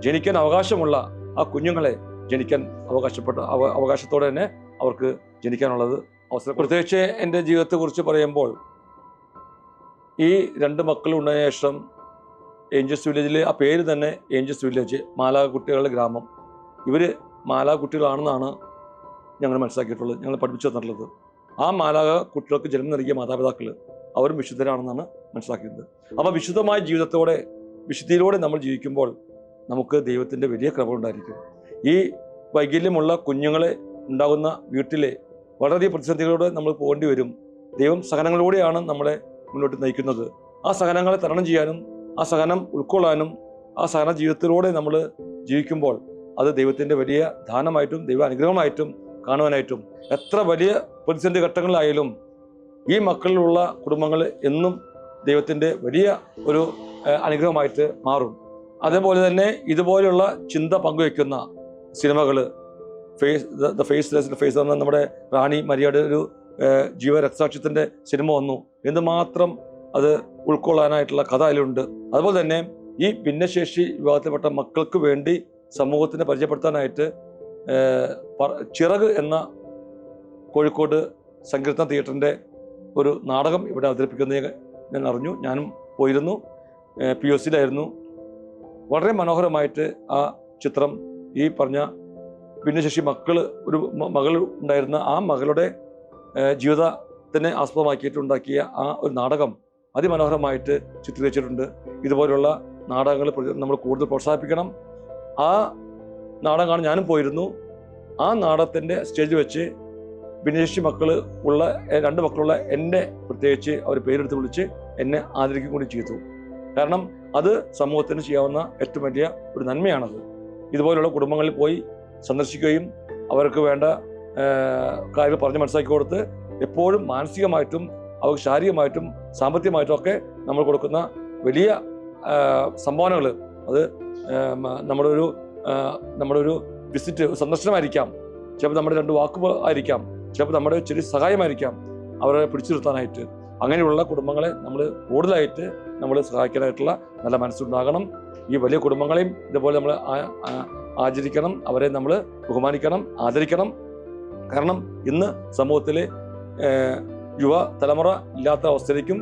ജനിക്കാൻ അവകാശമുള്ള ആ കുഞ്ഞുങ്ങളെ ജനിക്കാൻ അവകാശത്തോടെ തന്നെ അവർക്ക് ജനിക്കാനുള്ളത് അവസരം. പ്രത്യേകിച്ച് എൻ്റെ ജീവിതത്തെക്കുറിച്ച് പറയുമ്പോൾ, ഈ 2 മക്കൾ ഉണ്ടായ ശേഷം ഏഞ്ചൽസ് വില്ലേജിൽ, ആ പേര് തന്നെ ഏഞ്ചൽസ് വില്ലേജ്, മാലാഖ കുട്ടികളുടെ ഗ്രാമം, ഇവർ മാലാഖ കുട്ടികളാണെന്നാണ് ഞങ്ങൾ മനസ്സിലാക്കിയിട്ടുള്ളത്, ഞങ്ങൾ പഠിപ്പിച്ചു തന്നിട്ടുള്ളത്. ആ മാലാഖ കുട്ടികൾക്ക് ജന്മം നൽകിയ മാതാപിതാക്കൾ അവരും വിശുദ്ധരാണെന്നാണ് മനസ്സിലാക്കിയത്. അപ്പോൾ വിശുദ്ധമായ ജീവിതത്തോടെ, വിശുദ്ധിയിലൂടെ നമ്മൾ ജീവിക്കുമ്പോൾ നമുക്ക് ദൈവത്തിൻ്റെ വലിയ കൃപ ഉണ്ടായിരിക്കും. ഈ വൈകല്യമുള്ള കുഞ്ഞുങ്ങളെ ഉണ്ടാകുന്ന വീട്ടിലെ വളരെയധികം പ്രതിസന്ധികളോടെ നമ്മൾ പോകേണ്ടി വരും. ദൈവം സഹനങ്ങളിലൂടെയാണ് നമ്മളെ മുന്നോട്ട് നയിക്കുന്നത്. ആ സഹനങ്ങളെ തരണം ചെയ്യാനും, ആ സഹനം ഉൾക്കൊള്ളാനും, ആ സഹന ജീവിതത്തിലൂടെ നമ്മൾ ജീവിക്കുമ്പോൾ അത് ദൈവത്തിൻ്റെ വലിയ ദാനമായിട്ടും ദൈവ അനുഗ്രഹമായിട്ടും കാണുവാനായിട്ടും, എത്ര വലിയ പ്രതിസന്ധി ഘട്ടങ്ങളിലായാലും ഈ മക്കളിലുള്ള കുടുംബങ്ങൾ എന്നും ദൈവത്തിൻ്റെ വലിയ ഒരു അനുഗ്രഹമായിട്ട് മാറും. അതേപോലെ തന്നെ ഇതുപോലെയുള്ള ചിന്ത പങ്കുവയ്ക്കുന്ന സിനിമകൾ, ദ ഫേസ് എന്ന നമ്മുടെ റാണി മരിയയുടെ ഒരു ജീവരക്തസാക്ഷ്യത്തിൻ്റെ സിനിമ വന്നു. എന്തുമാത്രം അത് ഉൾക്കൊള്ളാനായിട്ടുള്ള കഥ അതിലുണ്ട്. അതുപോലെ തന്നെ ഈ ഭിന്നശേഷി വിഭാഗത്തിൽപ്പെട്ട മക്കൾക്ക് വേണ്ടി സമൂഹത്തിനെ പരിചയപ്പെടുത്താനായിട്ട് ചിറക് എന്ന കോഴിക്കോട് സങ്കീർത്തന തിയേറ്ററിൻ്റെ ഒരു നാടകം ഇവിടെ അവതരിപ്പിക്കുന്നത് ഞാൻ അറിഞ്ഞു. ഞാനും പോയിരുന്നു, POCയിലായിരുന്നു. വളരെ മനോഹരമായിട്ട് ആ ചിത്രം, ഈ പറഞ്ഞ ഭിന്നശേഷി ഒരു മകൾ ഉണ്ടായിരുന്ന ആ മകളുടെ ജീവിതത്തിനെ ആസ്പദമാക്കിയിട്ടുണ്ടാക്കിയ ആ ഒരു നാടകം അതിമനോഹരമായിട്ട് ചിത്രീകരിച്ചിട്ടുണ്ട്. ഇതുപോലുള്ള നാടകങ്ങൾ നമ്മൾ കൂടുതൽ പ്രോത്സാഹിപ്പിക്കണം. ആ നാടകം കാണാൻ ഞാനും പോയിരുന്നു. ആ നാടകത്തിൻ്റെ സ്റ്റേജിൽ വെച്ച് ഭിന്നശേഷി ഉള്ള 2 മക്കളുള്ള എന്നെ പ്രത്യേകിച്ച് അവർ പേരെടുത്ത് വിളിച്ച് എന്നെ ആദരിക്കുകയും കൂടി ചെയ്തു. കാരണം അത് സമൂഹത്തിന് ചെയ്യാവുന്ന ഏറ്റവും വലിയ ഒരു നന്മയാണത്. ഇതുപോലുള്ള കുടുംബങ്ങളിൽ പോയി സന്ദർശിക്കുകയും അവർക്ക് വേണ്ട കാര്യങ്ങൾ പറഞ്ഞ് മനസ്സിലാക്കി കൊടുത്ത്, എപ്പോഴും മാനസികമായിട്ടും അവർക്ക് ശാരീരികമായിട്ടും സാമ്പത്തികമായിട്ടും ഒക്കെ നമ്മൾ കൊടുക്കുന്ന വലിയ സംഭാവനകൾ, അത് നമ്മുടെ ഒരു വിസിറ്റ്, സന്ദർശനമായിരിക്കാം, ചിലപ്പോൾ നമ്മുടെ 2 വാക്കുകൾ ആയിരിക്കാം, ചിലപ്പോൾ നമ്മുടെ ചെറിയ സഹായമായിരിക്കാം അവരെ പിടിച്ചു നിർത്താനായിട്ട്. അങ്ങനെയുള്ള കുടുംബങ്ങളെ നമ്മൾ കൂടുതലായിട്ട് നമ്മൾ സഹായിക്കാനായിട്ടുള്ള നല്ല മനസ്സുണ്ടാകണം. ഈ വലിയ കുടുംബങ്ങളെയും ഇതുപോലെ നമ്മൾ ആചരിക്കണം, അവരെ നമ്മൾ ബഹുമാനിക്കണം, ആദരിക്കണം. കാരണം ഇന്ന് സമൂഹത്തിൽ യുവ തലമുറ ഇല്ലാത്ത അവസ്ഥയിലേക്കും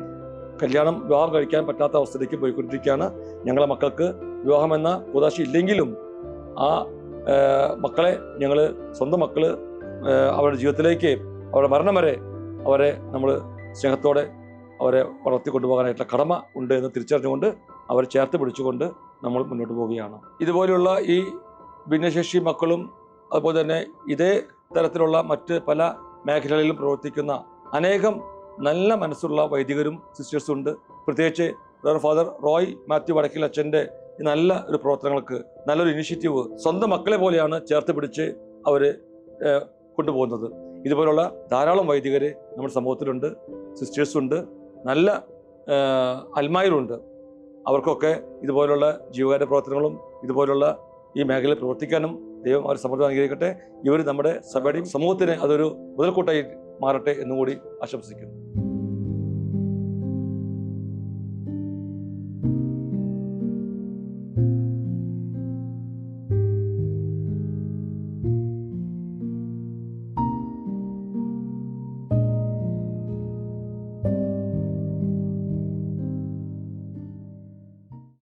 വിവാഹം കഴിക്കാൻ പറ്റാത്ത അവസ്ഥയിലേക്കും പോയിക്കൊണ്ടിരിക്കുകയാണ്. ഞങ്ങളെ മക്കൾക്ക് വിവാഹം എന്ന കൂതാശ ഇല്ലെങ്കിലും ആ മക്കളെ ഞങ്ങൾ സ്വന്തം മക്കൾ അവരുടെ ജീവിതത്തിലേക്ക്, അവരുടെ മരണം വരെ അവരെ നമ്മൾ സ്നേഹത്തോടെ അവരെ വളർത്തിക്കൊണ്ടുപോകാനായിട്ടുള്ള കടമ ഉണ്ട് എന്ന് തിരിച്ചറിഞ്ഞുകൊണ്ട് അവരെ ചേർത്ത് പിടിച്ചുകൊണ്ട് നമ്മൾ മുന്നോട്ട് പോവുകയാണ്. ഇതുപോലെയുള്ള ഈ ഭിന്നശേഷി മക്കളും അതുപോലെ തന്നെ ഇതേ തരത്തിലുള്ള മറ്റ് പല മേഖലകളിലും പ്രവർത്തിക്കുന്ന അനേകം നല്ല മനസ്സുള്ള വൈദികരും സിസ്റ്റേഴ്സും ഉണ്ട്. പ്രത്യേകിച്ച് ഫാദർ റോയ് മാത്യു വടക്കിൽ അച്ഛൻ്റെ നല്ല ഒരു പ്രവർത്തനങ്ങൾക്ക്, നല്ലൊരു ഇനിഷ്യേറ്റീവ് സ്വന്തം മക്കളെ പോലെയാണ് ചേർത്ത് പിടിച്ച് അവർ കൊണ്ടുപോകുന്നത്. ഇതുപോലുള്ള ധാരാളം വൈദികർ നമ്മുടെ സമൂഹത്തിലുണ്ട്, സിസ്റ്റേഴ്സുണ്ട്, നല്ല അൽമായരുണ്ട്. അവർക്കൊക്കെ ഇതുപോലുള്ള ജീവകാരുണ്യ പ്രവർത്തനങ്ങളും ഇതുപോലുള്ള ഈ മേഖലയിൽ പ്രവർത്തിക്കാനും ദൈവം അവർ സമൃദ്ധം അനുഗ്രഹിക്കട്ടെ. ഇവർ നമ്മുടെ സഭയുടെയും സമൂഹത്തിന് അതൊരു മുതൽക്കൂട്ടായി മാറട്ടെ എന്നുകൂടി ആശംസിക്കുന്നു.